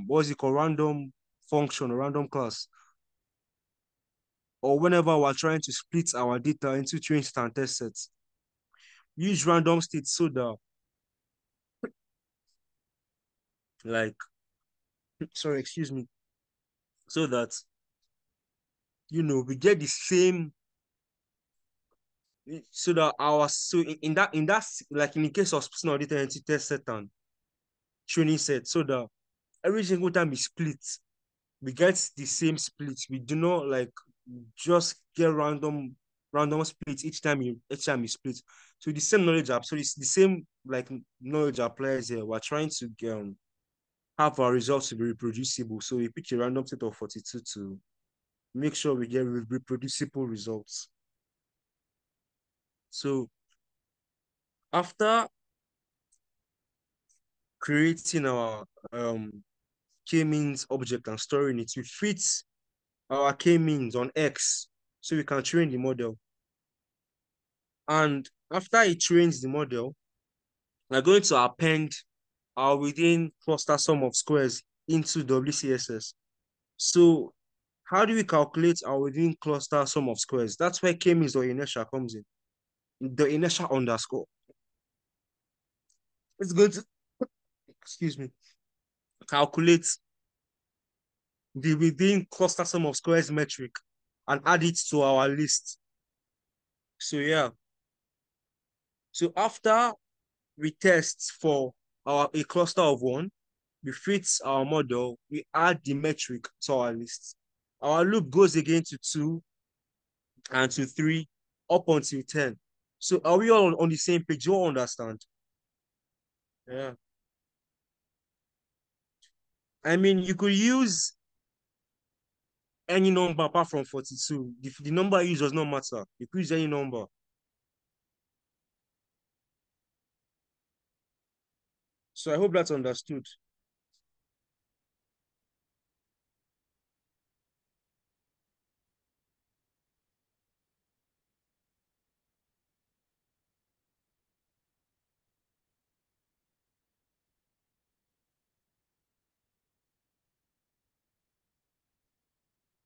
what's it called, random function or random class, or whenever we're trying to split our data into train set and test sets, use random states so that like sorry, excuse me, so that we get the same, so that our so in that like in the case of splitting our data into test set and training set, so that every single time we split, we get the same split. We do not like just get random splits each time you split. So the same knowledge so it's the same like knowledge applies here. We're trying to have our results to be reproducible. So we pick a random set of 42 to make sure we get reproducible results. So after creating our k-means object and storing it, we fit our k-means on X so we can train the model. And after it trains the model, we're going to append our within cluster sum of squares into WCSS. So how do we calculate our within cluster sum of squares? That's where k-means or inertia comes in. The inertia underscore. It's going to, excuse me, calculate the within cluster sum of squares metric and add it to our list. So yeah. So after we test for a cluster of 1, we fit our model, we add the metric to our list. Our loop goes again to 2 and to 3 up until 10. So are we all on the same page? You all understand? Yeah. I mean, you could use any number apart from 42. The number you use does not matter. You could use any number. So I hope that's understood.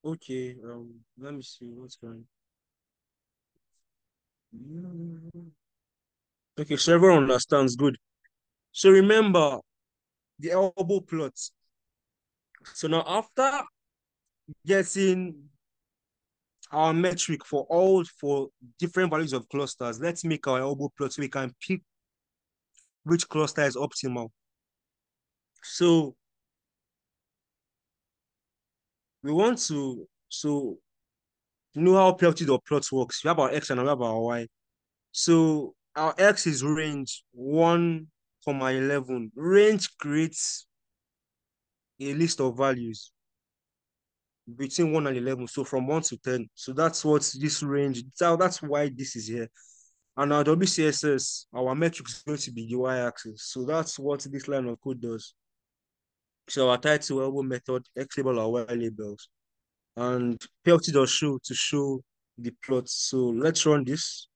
Okay, let me see what's going on. Okay, so everyone understands. Good. So remember the elbow plot. So now after getting our metric for different values of clusters, let's make our elbow plot so we can pick which cluster is optimal. So we want to you know how plotted or plot works. We have our X and we have our Y. So our X is range 1, 11. Range creates a list of values between 1 and 11. So from 1 to 10. So that's what this range, that's why this is here. And our WCSS, our metric is going to be the y-axis. So that's what this line of code does. So our title elbow method, X label our Y labels. and pelted or show to show the plot. So let's run this.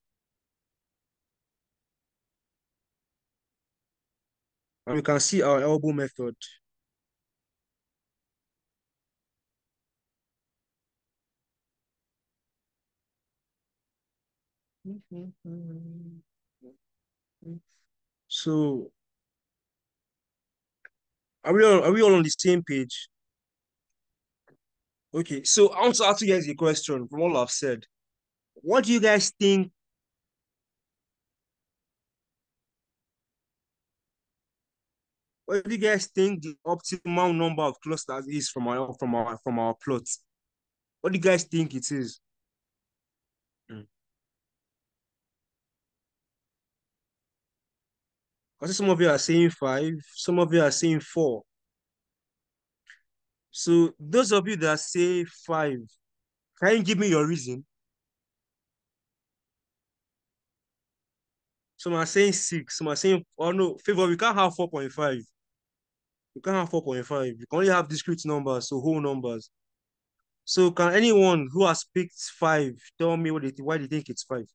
And we can see our elbow method. So are we all on the same page? Okay, so I want to ask you guys a question from all I've said. What do you guys think? What do you guys think the optimal number of clusters is from our plots? What do you guys think it is? Mm. I see some of you are saying five, some of you are saying four. So those of you that say five, can you give me your reason? Some are saying six, some are saying, oh no, favor, we can't have 4.5. You can't have 4.5. You can only have discrete numbers, so whole numbers. So can anyone who has picked five tell me why they think it's five?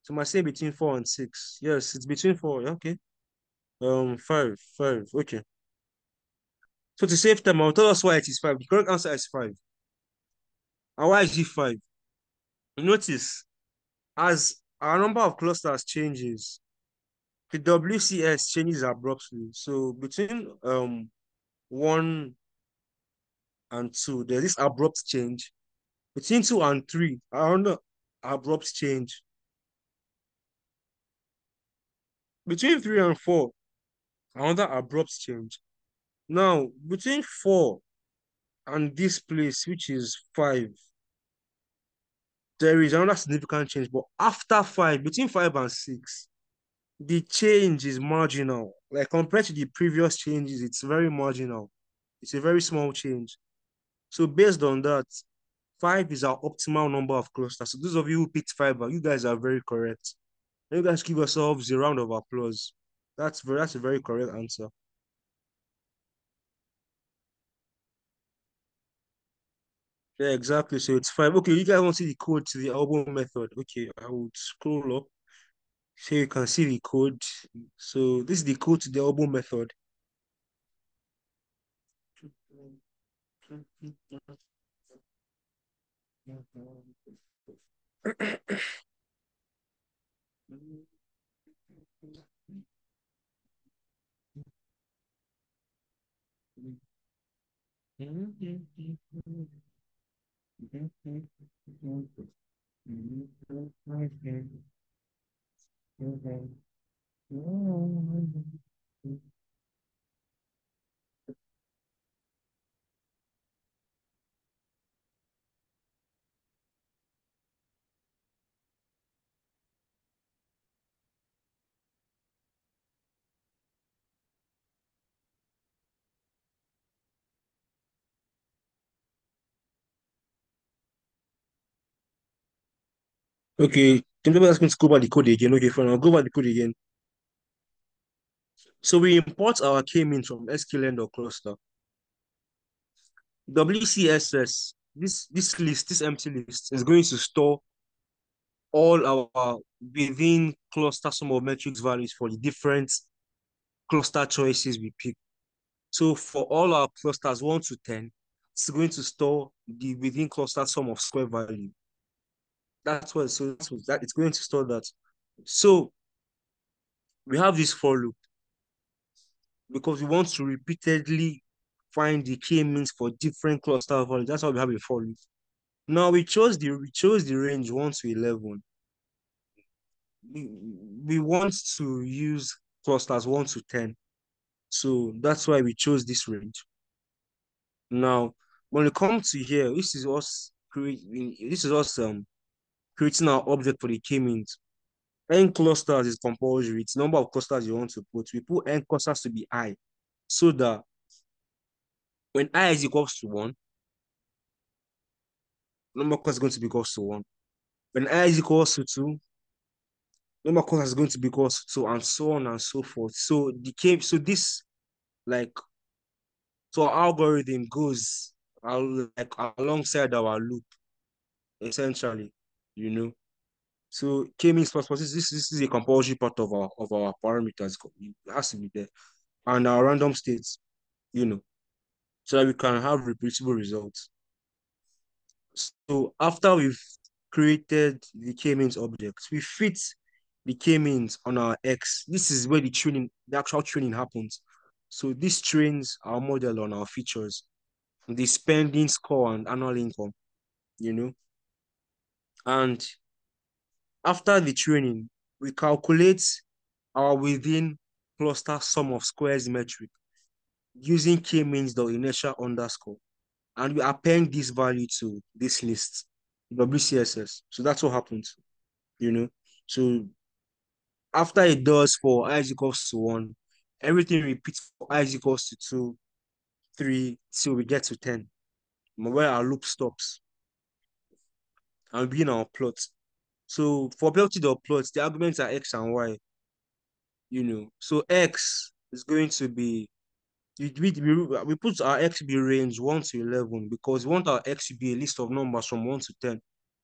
So am I saying between four and six? Yes, it's between four. Yeah, okay. Five. Okay. So to save time, I'll tell us why it is five. The correct answer is five. And why is it five? Notice as our number of clusters changes, the WCS changes abruptly. So between one and two, there's this abrupt change. Between two and three, another abrupt change. Between three and four, another abrupt change. Now, between four and this place, which is five, there is another significant change. But after five, between five and six, the change is marginal. Like compared to the previous changes, it's very marginal. It's a very small change. So based on that, five is our optimal number of clusters. So those of you who picked five, you guys are very correct. And you guys give yourselves a round of applause. That's a very correct answer. Yeah, exactly. So it's five. Okay, you guys want to see the code to the album method. Okay, I would scroll up so you can see the code. So this is the code to the album method. Okay, Timothy asking to go over the code again. Okay, fine. I'll go over the code again. So we import our k-means from sklearn or cluster. WCSS, this list, this empty list, is going to store all our within cluster sum of metrics values for the different cluster choices we pick. So for all our clusters 1 to 10, it's going to store the within cluster sum of square value. That's what it's going to store that. So we have this for loop because we want to repeatedly find the k-means for different cluster values. That's why we have a for loop. Now we chose the range 1 to 11. We want to use clusters 1 to 10. So that's why we chose this range. Now, when it comes to here, this is us creating our object for the k-means. N clusters is compulsory. It's the number of clusters you want to put. We put n clusters to be I, so that when I is equals to 1, number of clusters is going to be equals to 1. When I is equals to 2, number of clusters is going to be equals to 2, and so on and so forth. So this like so our algorithm goes like alongside our loop, essentially, you know. So K means plus plus this is a compulsory part of our parameters. It has to be there. And our random states, you know, so that we can have reproducible results. So after we've created the k-means objects, we fit the k-means on our X. This is where the actual training happens. So this trains our model on our features, the spending score and annual income, you know. And after the training, we calculate our within cluster sum of squares metric using k-means the inertia underscore. And we append this value to this list, WCSS. So that's what happens, you know. So after it does for I is equals to 1, everything repeats for I is equals to 2, 3, till we get to 10, where our loop stops and we begin our plot. So for plot, the arguments are X and Y, you know. So X is going to be, we put our X to be range 1 to 11 because we want our X to be a list of numbers from 1 to 10,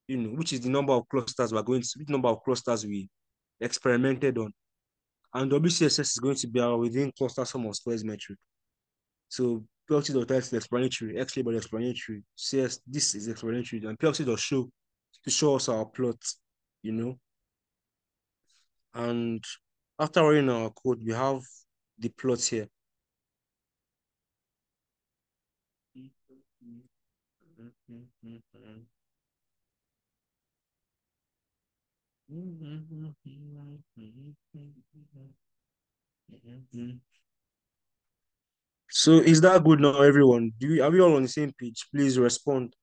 you know, which is the number of clusters which number of clusters we experimented on. And WCSS is going to be our within cluster sum of squares metric. So PLT.X is explanatory, X label explanatory, CS this is explanatory, and PLT.show to show us our plot, you know. And after running our code, we have the plot here. So is that good now, everyone? Are we all on the same page? Please respond.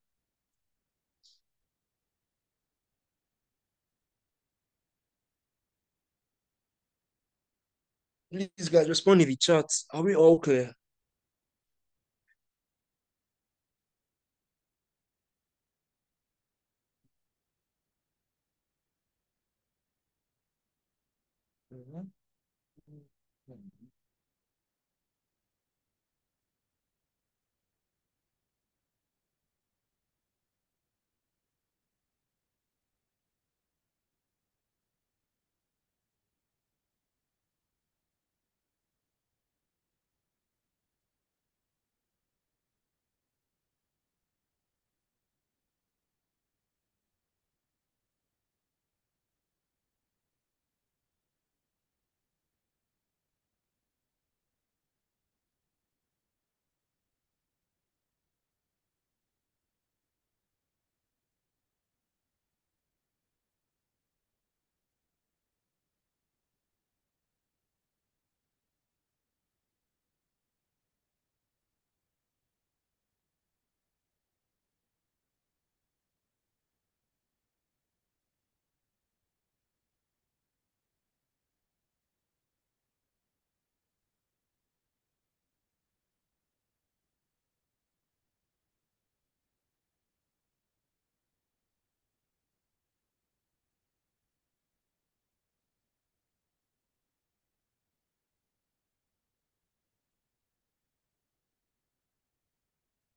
Please, guys, respond in the chat. Are we all clear?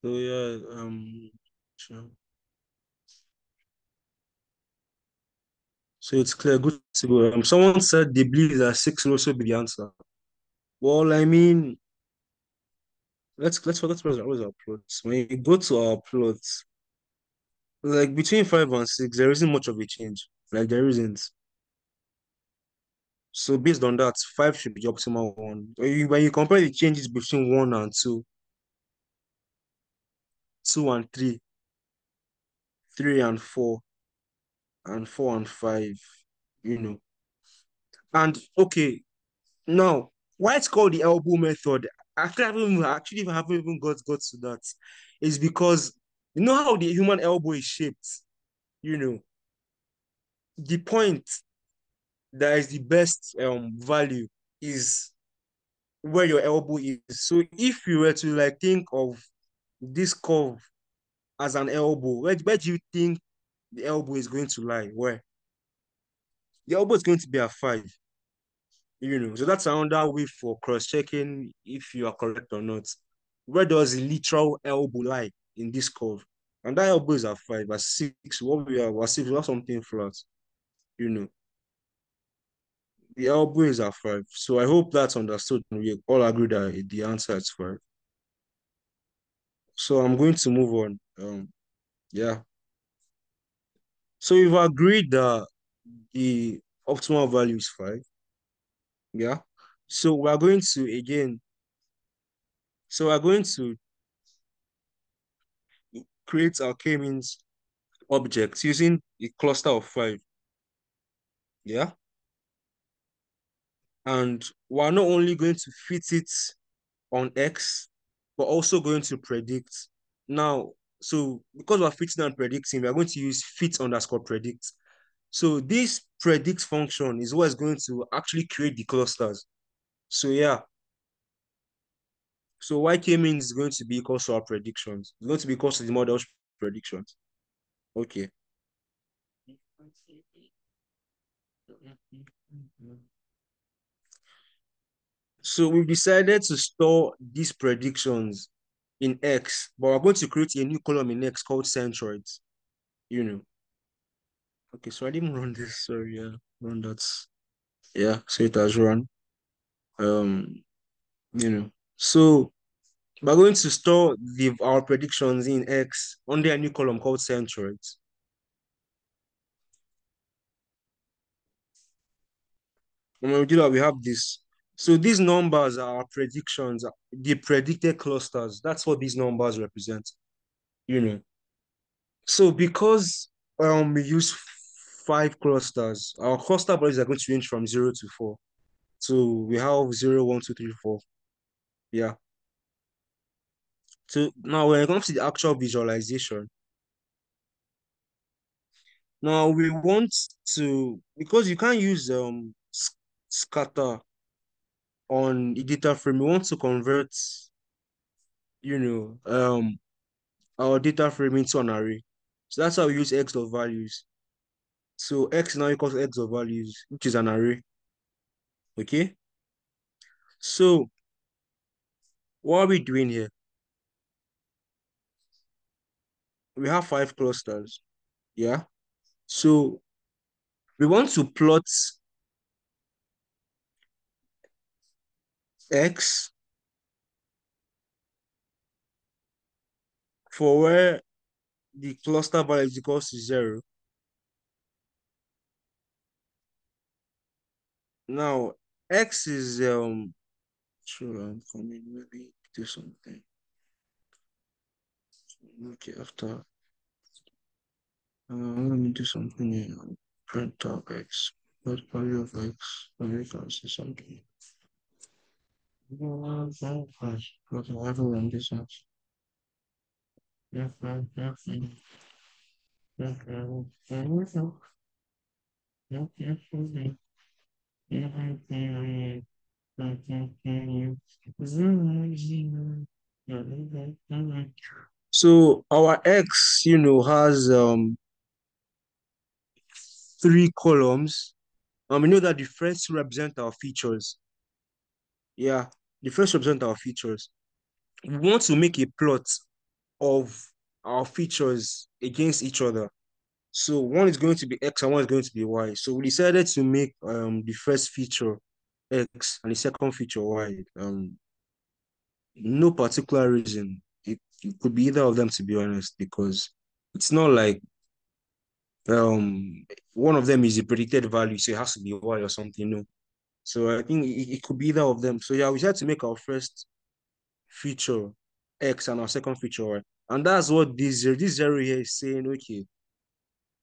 So yeah, sure. So it's clear, good to go. Someone said they believe that 6 will also be the answer. Well, I mean, let's forget what's our plots. When you go to our plots, like between 5 and 6, there isn't much of a change. Like there isn't. So based on that, 5 should be the optimal one. When you compare the changes between 1 and 2, 2 and 3, 3 and 4, and 4 and 5, you know. And okay, now why it's called the elbow method? Haven't even got to that. Is because you know how the human elbow is shaped, you know, the point that is the best value is where your elbow is. So if you were to like think of this curve as an elbow, where do you think the elbow is going to lie? Where? The elbow is going to be at 5, you know. So that's another way for cross-checking if you are correct or not. Where does the literal elbow lie? in this curve. And that elbow is at 5. At 6, what we are 6, we have something flat, you know. The elbow is at 5. So I hope that's understood. We all agree that the answer is 5. So I'm going to move on. Yeah. So we've agreed that the optimal value is 5. Yeah. So we're going to again, so we're going to create our k-means objects using a cluster of 5. Yeah. And we're not only going to fit it on X, but also going to predict. Now, so because we're fitting and predicting, we're going to use fit underscore predict. So this predict function is what is going to actually create the clusters. So yeah, so YK means is going to be equal to our predictions. It's going to be equal to the model's predictions. Okay. So we've decided to store these predictions in X, but we're going to create a new column in X called centroids, you know. Okay, so I didn't run this, sorry, yeah, run that. Yeah, so it has run. Um, you know. So we're going to store our predictions in X under a new column called centroids. And when we do that, we have this. So these numbers are our predictions, the predicted clusters. That's what these numbers represent, you know. So because we use 5 clusters, our cluster values are going to range from 0 to 4. So we have 0, 1, 2, 3, 4. Yeah. So now when it comes to the actual visualization, now we want to, because you can't use scatter on the data frame, we want to convert, you know, our data frame into an array. So that's how we use x of values. So x now equals x of values, which is an array. Okay. So what are we doing here? We have 5 clusters. Yeah. So we want to plot x for where the cluster value is equals to 0. Now x is sure I'm coming, maybe do something. Okay, after let me do something here. Print out x. What value of x? Let me see something. Because I have run this out. So our X, has 3 columns. And we know that the first represent our features. Yeah, the first represent our features. We want to make a plot of our features against each other. So one is going to be X and one is going to be Y. So we decided to make the first feature X and the second feature Y. No particular reason. It could be either of them, to be honest, because it's not like one of them is a predicted value, so it has to be Y or something. No. So I think it could be either of them. So yeah, we had to make our first feature X and our second feature Y. And that's what this zero here is saying, okay,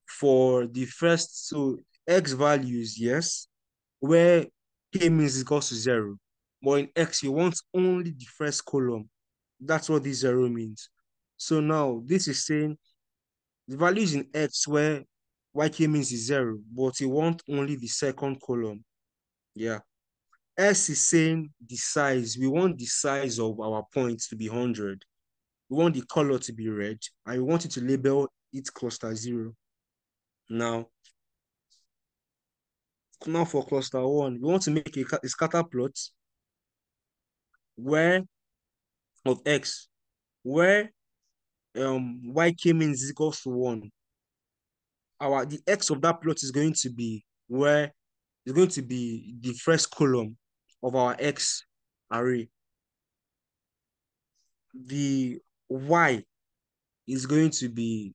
for the first, so X values, yes, where K means equals to 0. But in X, you want only the first column. That's what this 0 means. So now this is saying the value is in X where YK means is 0, but you want only the second column. Yeah. S is saying the size. We want the size of our points to be 100. We want the color to be red, and we want it to label it cluster 0. Now for cluster 1, we want to make a scatter plot where of X, where yk means is equals to 1, the x of that plot is going to be where it's going to be the first column of our x array. The y is going to be,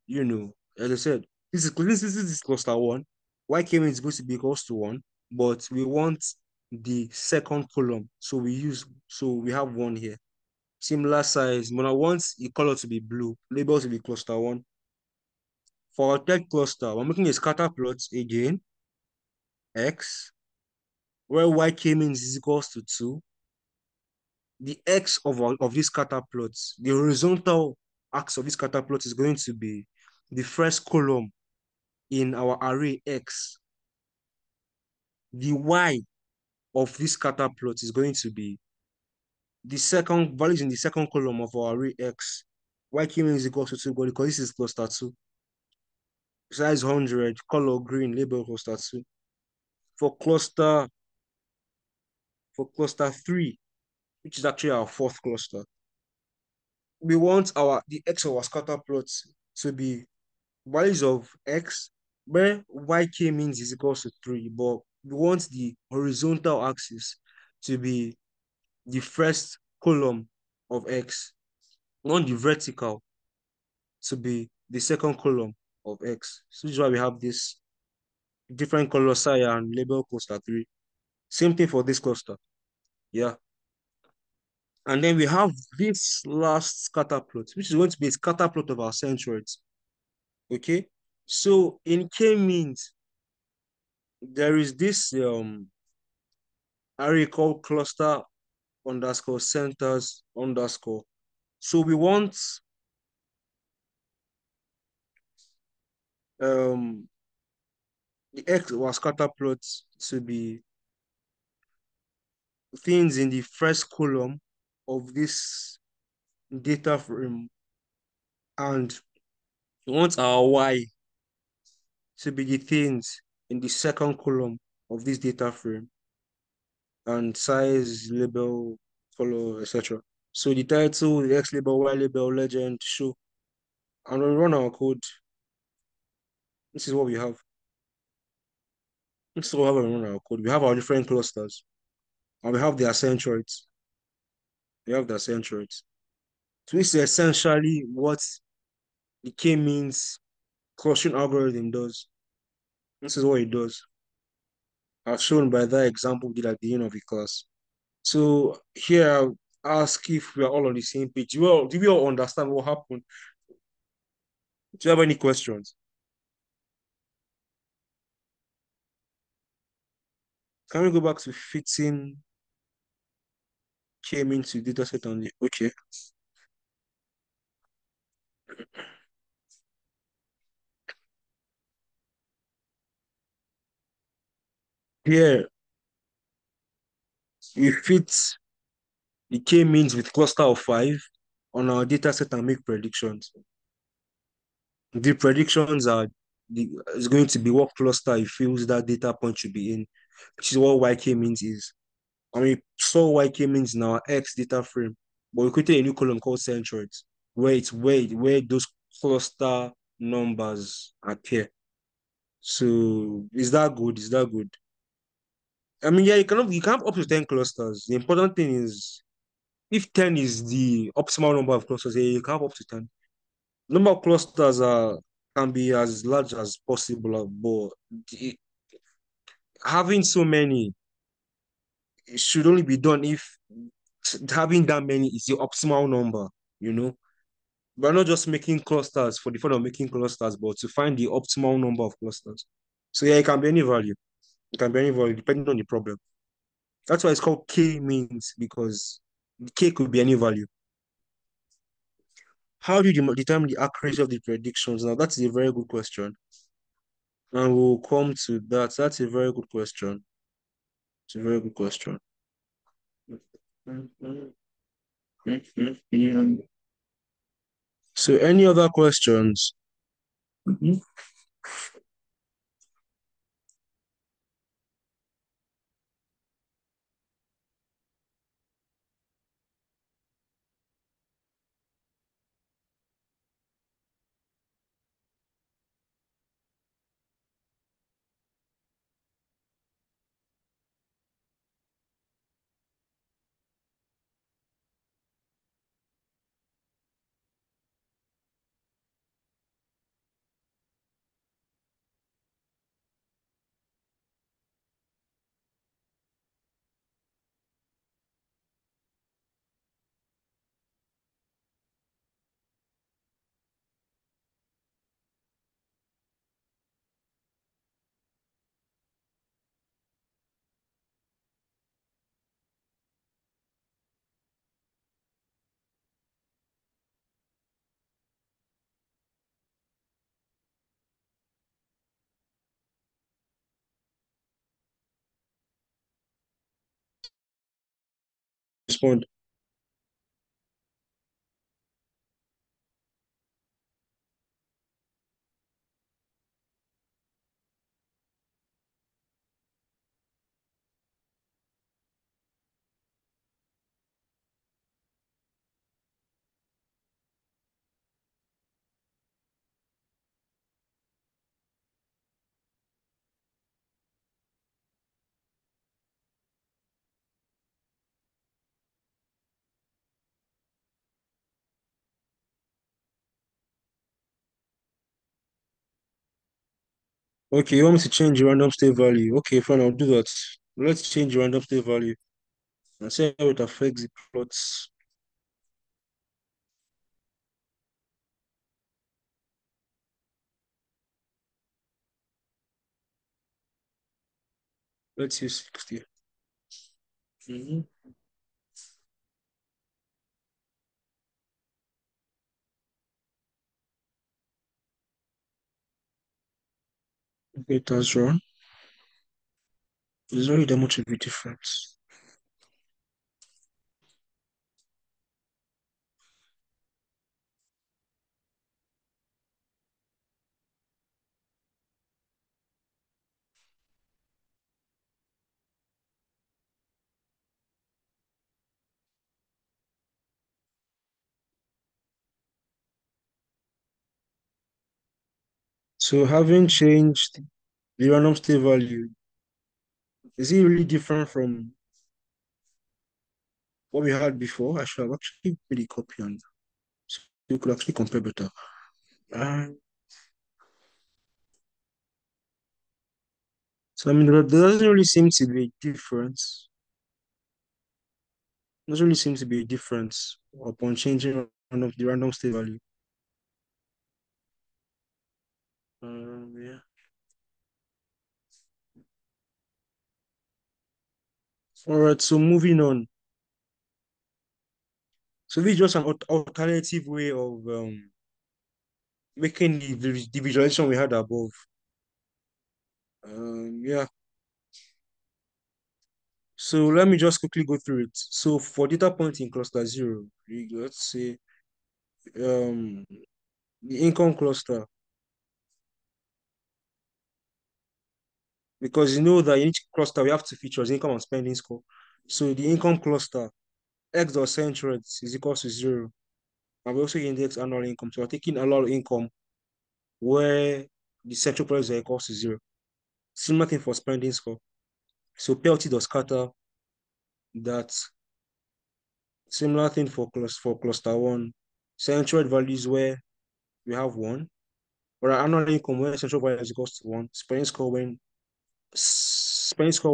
as I said, this is cluster 1. Yk means is going to be equals to 1, but we want the second column. So we have 1 here. Similar size. When I want the color to be blue, label to be cluster 1. For our third cluster, we're making a scatter plot again, x, where yk means is equals to 2. The x of this scatter plot, the horizontal axis of this scatter plot is going to be the first column in our array x. The y of this scatter plot is going to be the second values in the second column of our array x. Yk means is equals to 2, but because this is cluster 2, size 100, color green, label cluster 2. For cluster 3, which is actually our fourth cluster, we want the x of our scatter plot to be values of x, where yk means is equals to 3, but we want the horizontal axis to be the first column of x. We want the vertical to be the second column of x. So this is why we have this different color cyan and label cluster 3. Same thing for this cluster. Yeah. And then we have this last scatter plot, which is going to be a scatter plot of our centroids. Okay. So in k-means, there is this array called cluster underscore centers underscore. So we want um the x of our scatter plot to be things in the first column of this data frame, and we want our y to be the things in the second column of this data frame, and size, label, color, etc. So the title, the X label, Y label, legend, show. And when we run our code, this is what we have. This is what we have when we run our code. We have our different clusters, and we have their centroids. We have their centroids. So this is essentially what the k-means clustering algorithm does. This is what it does, as shown by that example we did at the end of the class. So here I'll ask if we are all on the same page. Do we all understand what happened? Do you have any questions? Can we go back to fitting came into dataset only? Okay. Here we fit the k-means with cluster of 5 on our dataset and make predictions. The predictions are is going to be what cluster it feels that data point should be in, which is what yk-means is. And we saw yk-means in our X data frame, but we created a new column called centroids, where those cluster numbers appear. So is that good? Is that good? I mean, yeah, you can have up to 10 clusters. The important thing is if 10 is the optimal number of clusters, yeah, you can have up to 10. Number of clusters can be as large as possible, but having so many, it should only be done if having that many is the optimal number, you know. We're not just making clusters for the fun of making clusters, but to find the optimal number of clusters. So yeah, it can be any value. It can be any value depending on the problem. That's why it's called k-means, because the k could be any value. How do you determine the accuracy of the predictions? Now, that's a very good question. And we'll come to that. That's a very good question. It's a very good question. So, any other questions? Mhm. respond. Okay, you want me to change the random state value? Okay, fine, I'll do that. Let's change the random state value and see how it affects the plots. Let's use 60. Mhm. Okay, it has run. There's really that much of a difference. So having changed the random state value, is it really different from what we had before? I should have actually made a copy and so you could actually compare better. Uh, so I mean, there doesn't really seem to be a difference. Doesn't really seem to be a difference upon changing the random state value. Yeah. All right. So moving on. So this is just an alternative way of making the visualization we had above. Yeah. So let me just quickly go through it. So for data point in cluster zero, let's say um the income cluster, because you know that in each cluster we have two features, income and spending score. So the income cluster, x dot centroid is equal to zero. And we also index annual income. So we're taking annual income where the central price is equal to zero. Similar thing for spending score. So PLT does scatter that. Similar thing for cluster one. Centroid values where we have one. Or annual income where central value is equals to one. Spending score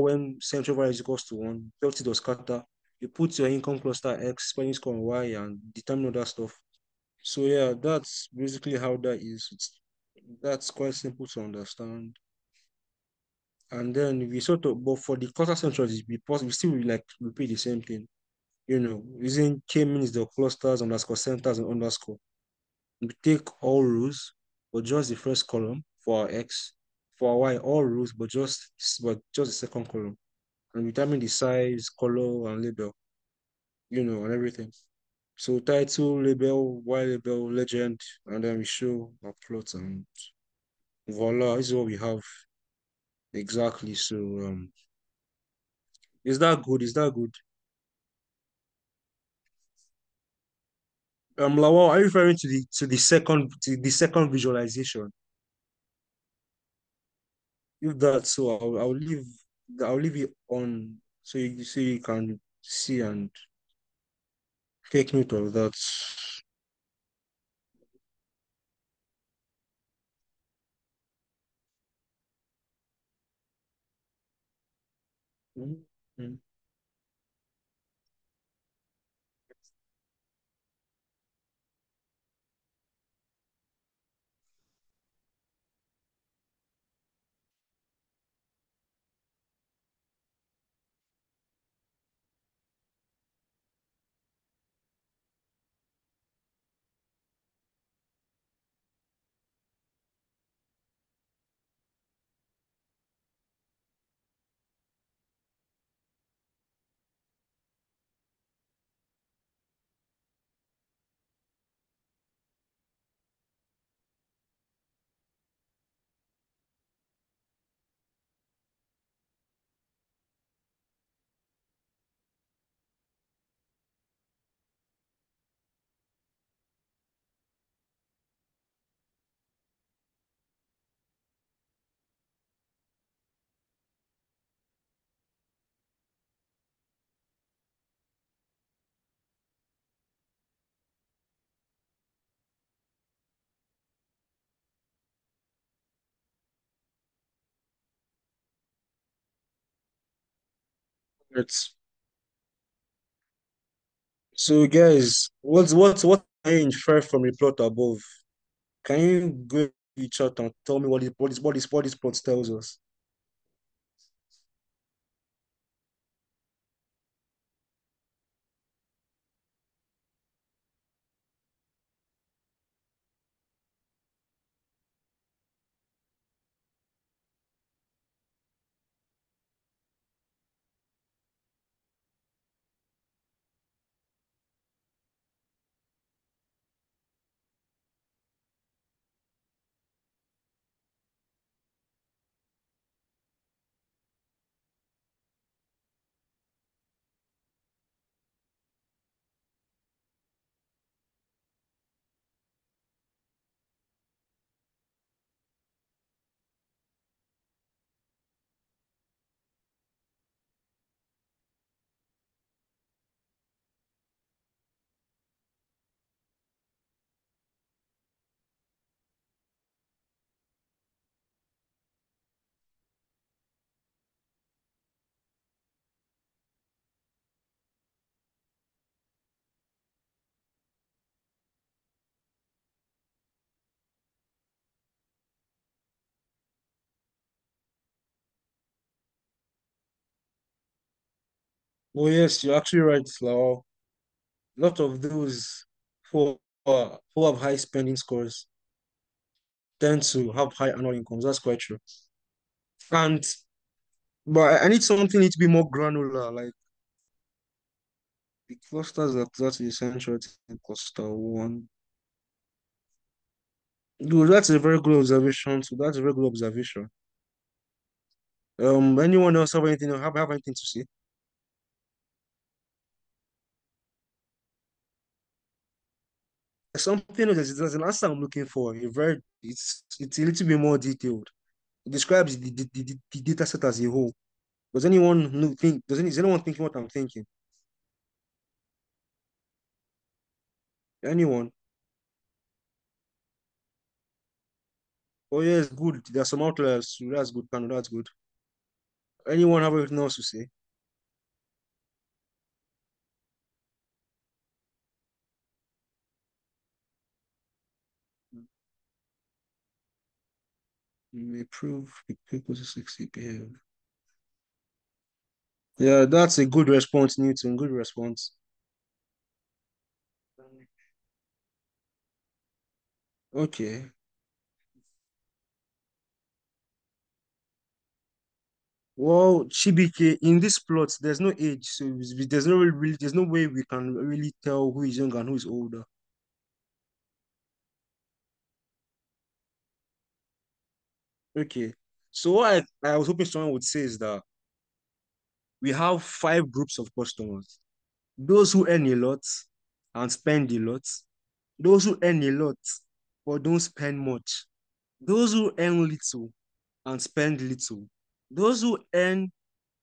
when central value is equals to one. PLT does scatter. You put your income cluster X, spending score on Y, and determine other stuff. So yeah, that's basically how that is. That's quite simple to understand. And then we sort of, but for the cluster centers, we still like repeat the same thing. Using K means the clusters underscore centers and underscore. We take all rows, but just the first column for our X. For our Y, all rows, but just the second column. And we determine the size, color, and label, and everything. So title, label, Y label, legend, and then we show our plot and voila, this is what we have exactly. So is that good? Is that good? Lawal, are you referring to the second visualization? If that's so, I'll leave it on so you can see and take note of that. Mhm. Mhm. It's so guys, what I infer from the plot above? Can you go to the chat and tell me what this plot tells us? Oh yes, you're actually right, Lao. A lot of those who have high spending scores tend to have high annual incomes. That's quite true. And but I need something need to be more granular, like the clusters that is essential to cluster one. Good, that's a very good observation. So that's a very good observation. Anyone else have anything to say? Something there's an answer I'm looking for. It's a little bit more detailed. It describes the data set as a whole. Is anyone thinking what I'm thinking? Anyone? Oh yes, good. There are some outliers. So that's good, Kano. That's good. Anyone have anything else to say? You may prove people to succeed behave. Yeah, that's a good response, Newton. Good response. Okay. Well, Chibike, in this plot, there's no age, so there's no way we can really tell who is younger and who is older. Okay. So what I was hoping someone would say is that we have five groups of customers. Those who earn a lot and spend a lot. Those who earn a lot but don't spend much. Those who earn little and spend little. Those who earn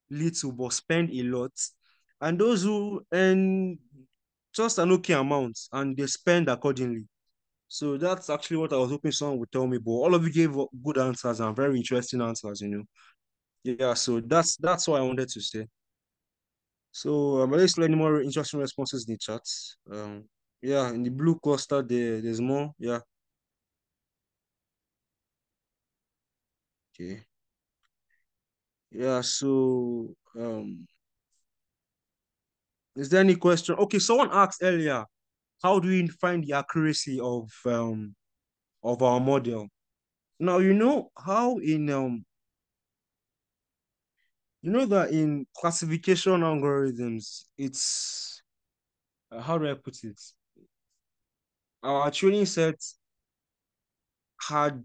little but spend a lot. And those who earn just an okay amount and they spend accordingly. So that's actually what I was hoping someone would tell me. But all of you gave good answers and very interesting answers. Yeah, so that's what I wanted to say. So let's learn more interesting responses in the chat. Yeah, in the blue cluster there's more. Yeah, okay. Yeah, so is there any question? Okay, someone asked earlier, how do we find the accuracy of our model? Now you know how in you know that in classification algorithms, it's how do I put it? Our training set had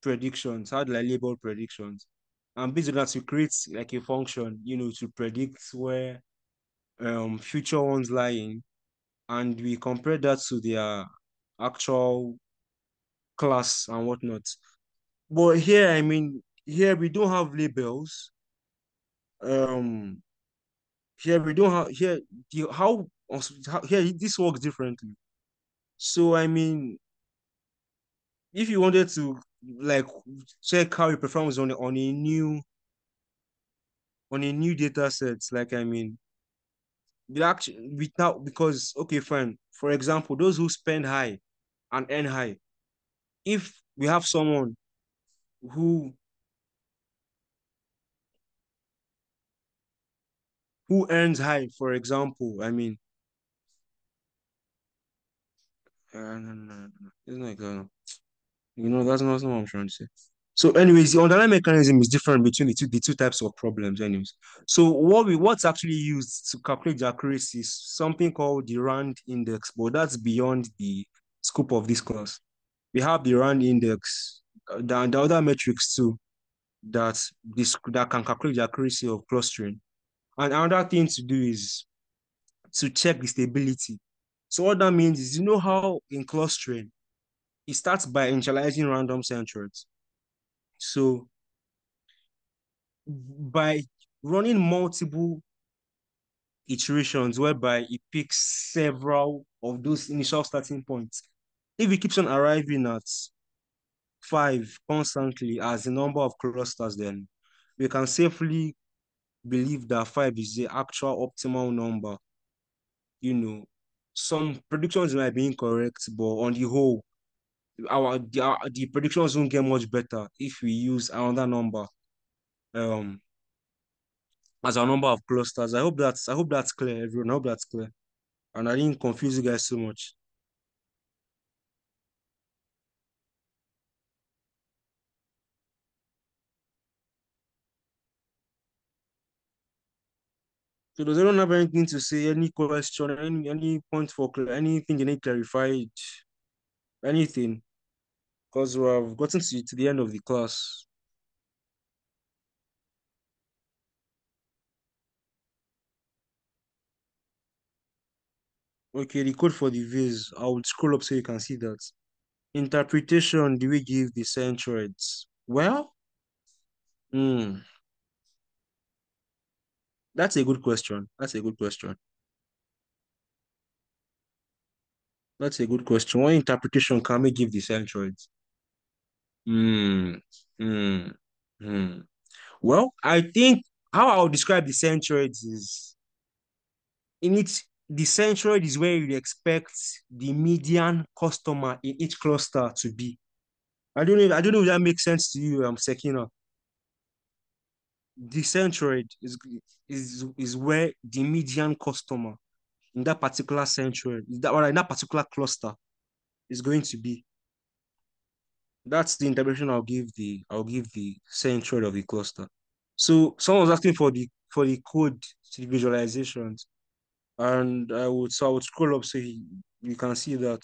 had like label predictions. And based on that, we create like a function, to predict where future ones lie in. And we compare that to their actual class and whatnot. But here, I mean, here we don't have labels. Um, here we don't have here how here this works differently. So I mean, if you wanted to like check how it performs on a new on a new data set, like I mean, the action without because okay, fine. For example, those who spend high and earn high, if we have someone who who earns high, for example, I mean, no, no, no, no. It's not like that's not what I'm trying to say. So, anyways, the underlying mechanism is different between the two types of problems, anyways. So, what's actually used to calculate the accuracy is something called the RAND index, but that's beyond the scope of this class. We have the RAND index, the other metrics too that can calculate the accuracy of clustering. And another thing to do is to check the stability. So what that means is, how in clustering, it starts by initializing random centroids. So by running multiple iterations whereby it picks several of those initial starting points, if it keeps on arriving at 5 constantly as the number of clusters, then we can safely believe that 5 is the actual optimal number. Some predictions might be incorrect, but on the whole, the predictions won't get much better if we use another number um as our number of clusters. I hope that's clear, everyone. I hope that's clear. And I didn't confuse you guys so much. So does anyone have anything to say? Any question? Any point for anything you need clarified? Anything? Because we have gotten to the end of the class. Okay, the code for the viz. I will scroll up so you can see that. Interpretation, do we give the centroids? Well, hmm, that's a good question. That's a good question. That's a good question. What interpretation can we give the centroids? Hmm. Hmm. Hmm. Well, I think how I'll describe the centroids is in it, the centroid is where you expect the median customer in each cluster to be. I don't know if that makes sense to you, Sekina. The centroid is where the median customer in that particular centroid, in that particular cluster is going to be. That's the interpretation I'll give the centroid of the cluster. So someone was asking for the code to the visualizations, and I would scroll up so you can see that.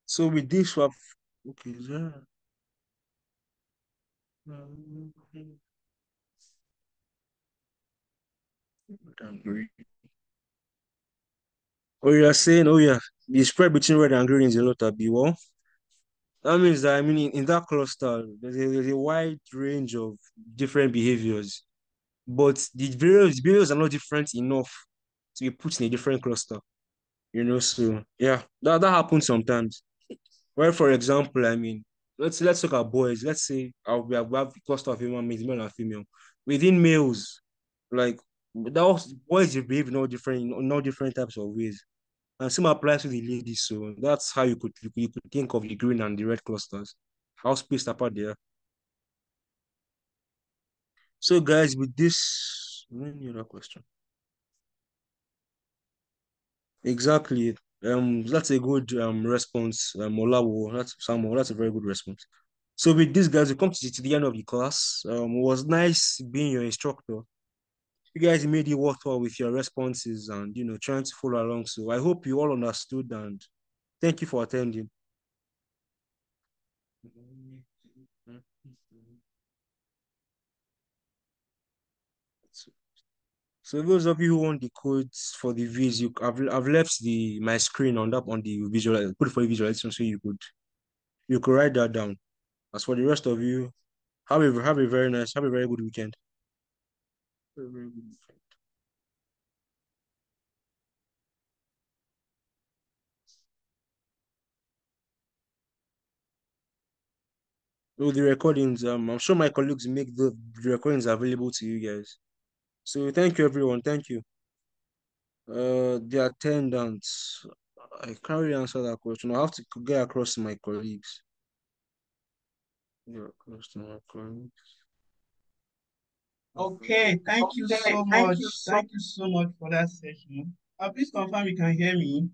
So with this, we have okay, oh, you're saying, oh yeah, the spread between red and green is a lot of B. Well, that means that I mean in that cluster, there's a wide range of different behaviors, but the behaviors are not different enough to be put in a different cluster. So yeah, that happens sometimes. Where, for example, I mean, let's look at boys. Let's say we have a cluster of human beings, male and female. Within males, like boys behave in all different types of ways. And same applies to the ladies. So that's how you could think of the green and the red clusters. How spaced apart they are. So guys, with this, any other question? Exactly. That's a good response, Olawo. That's Samuel. That's a very good response. So with these guys, we come to the end of the class. It was nice being your instructor. You guys made it worthwhile with your responses and trying to follow along. So I hope you all understood and thank you for attending. So those of you who want the codes for the V's, I've left my screen on the visual put for the visualization so you could write that down. As for the rest of you, have a very good weekend. Very, very good effect. Oh, the recordings. I'm sure my colleagues make the recordings available to you guys. So thank you, everyone. Thank you. The attendance. I can't really answer that question. I have to get across to my colleagues. Get across to my colleagues. Okay, thank you Okay, so thank much. you so Thank you so much for that session. Please confirm you can hear me.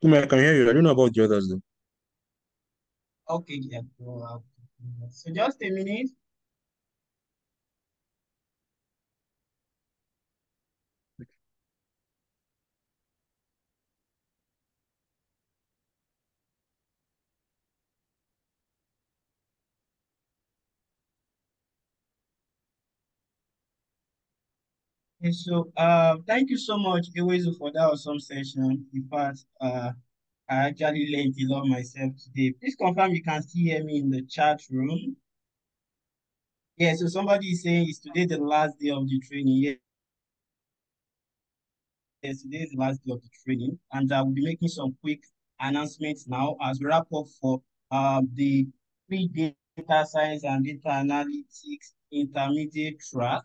I can hear you. I don't know about the others though. Okay, yeah. So just a minute. Okay, so thank you so much, Ewezu, for that awesome session. In fact, I actually learned a lot myself today. Please confirm you can still hear me in the chat room. Yeah, so somebody is saying it's today the last day of the training. Yes, today is the last day of the training, and I will be making some quick announcements now as we wrap up for the free data science and data analytics intermediate track.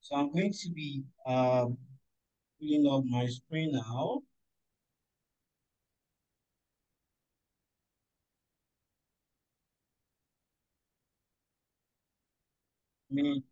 So I'm going to be pulling up my screen now. I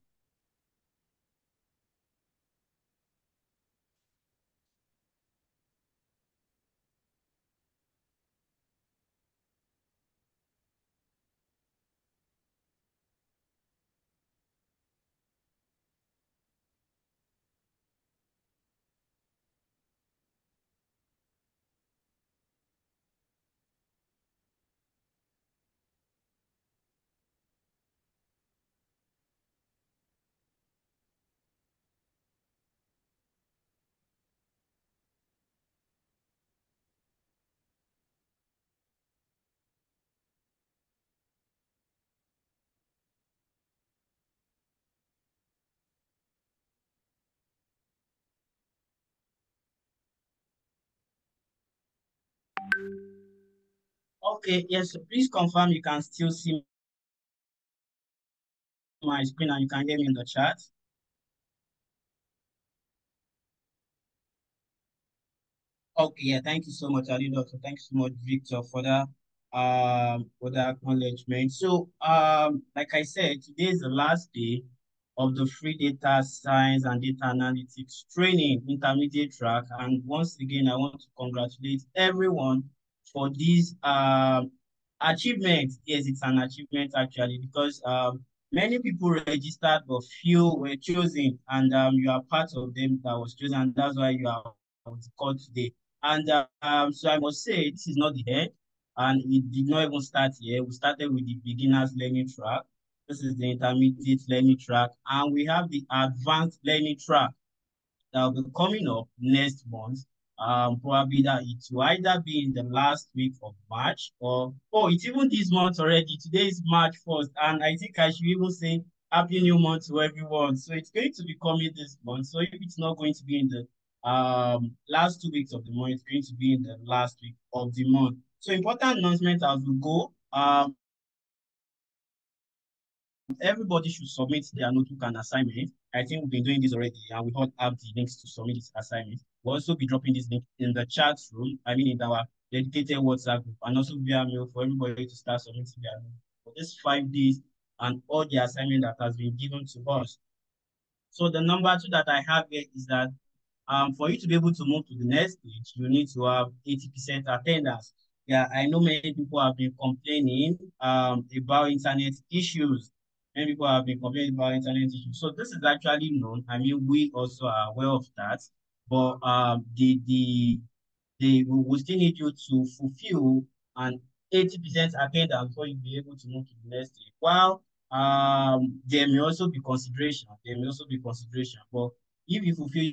Okay, yes, so please confirm you can still see my screen and you can hear me in the chat. Okay, yeah, thank you so much, Ali Doctor. Thank you so much, Victor, for the acknowledgement. So like I said, today is the last day of the free data science and data analytics training intermediate track. And once again, I want to congratulate everyone for this achievement. Yes, it's an achievement actually, because many people registered, but few were chosen, and you are part of them that was chosen, and that's why you are on the call today. And so I must say, this is not the end, and it did not even start here. We started with the beginners learning track. This is the intermediate learning track, and we have the advanced learning track that will be coming up next month. Probably that it will either be in the last week of March, or oh, it's even this month already. Today is March 1st, and I think I should even say Happy New Month to everyone. So it's going to be coming this month. So if it's not going to be in the last 2 weeks of the month, it's going to be in the last week of the month. So important announcement as we go. Everybody should submit their notebook and assignment. I think we've been doing this already, and we all have the links to submit this assignment. We'll also be dropping this link in the chat room, I mean in our dedicated WhatsApp group, and also via mail for everybody to start submitting their notebook for these 5 days and all the assignment that has been given to us. So the number two that I have here is that for you to be able to move to the next stage, you need to have 80% attendance. Yeah, I know many people have been complaining about internet issues. Many people have been complaining about internet issues. So this is actually known. I mean, we also are aware of that. But we will still need you to fulfill an 80% attendance before you'll be able to move to the next stage. While there may also be consideration. There may also be consideration. But if you fulfill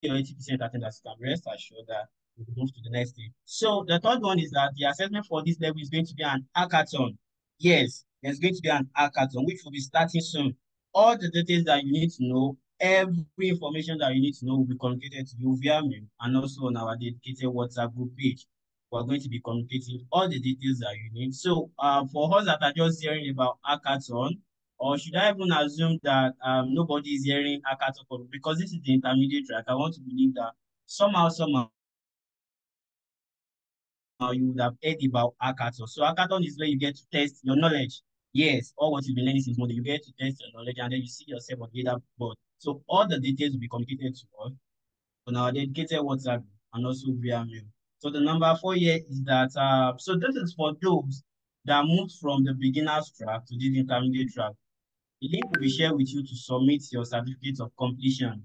your 80% attendance, you can rest assured that we move to the next thing. So the third one is that the assessment for this level is going to be an hackathon. Yes, there's going to be an hackathon, which will be starting soon. All the details that you need to know, every information that you need to know will be communicated to you via mail and also on our dedicated WhatsApp group page. We're going to be communicating all the details that you need. So for us that are just hearing about hackathon, or should I even assume that nobody is hearing hackathon because this is the intermediate track? I want to believe that somehow you would have heard about hackathon. So hackathon is where you get to test your knowledge. Yes, all what you've been learning since Monday, you get to test your knowledge and then you see yourself on the other board. So all the details will be communicated to us on our dedicated WhatsApp group and also via mail. So the number 4 here is that, so this is for those that moved from the beginner's track to the intermediate track. The link will be shared with you to submit your certificate of completion.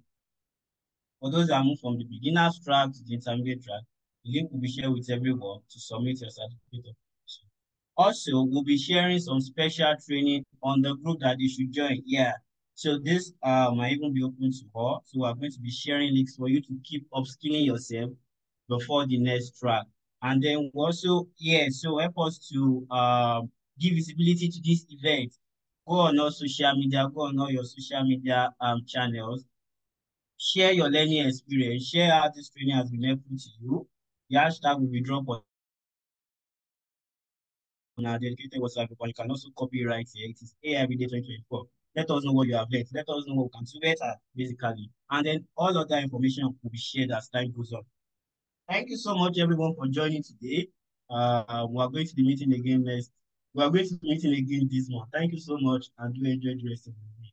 For those that move from the beginner's track to the intermediate track, the link will be shared with everyone to submit your certificate of completion. Also, we'll be sharing some special training on the group that you should join. Yeah. So this might even be open to all. So we're going to be sharing links for you to keep upskilling yourself before the next track. And then also, yeah, so help us to give visibility to this event. Go on our social media, go on all your social media channels, share your learning experience, share how this training has been helpful to you. The hashtag will be dropped on our dedicated WhatsApp group, and you can also copy it right here. It is AI Day 2024. Let us know what you have learned. Let us know what we can do better, basically. And then all other information will be shared as time goes on. Thank you so much, everyone, for joining today. We are going to be meeting again next. We are going to be meeting again this month. Thank you so much, and do enjoy the rest of the day.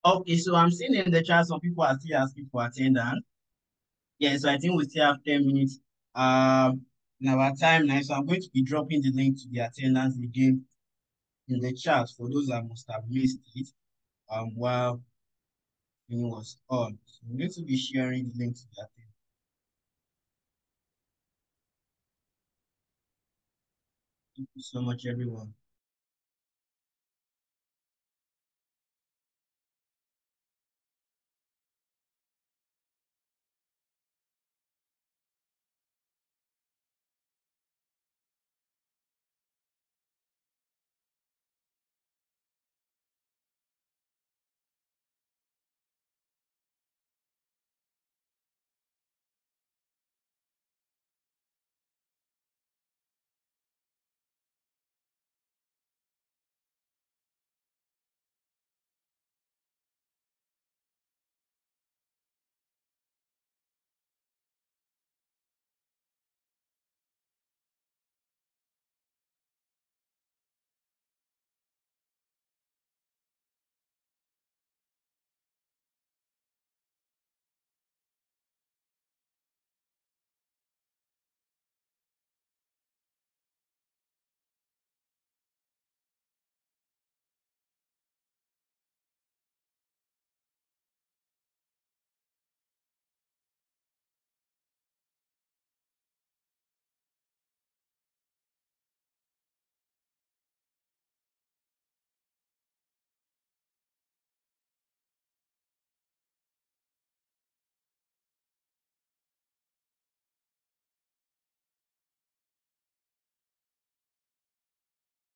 Okay, so I'm seeing in the chat some people are still asking for attendance. Yeah, so I think we still have 10 minutes in our time now. So I'm going to be dropping the link to the attendance again in the chat for those that must have missed it while it was on. So I'm going to be sharing the link to the attendance. Thank you so much, everyone.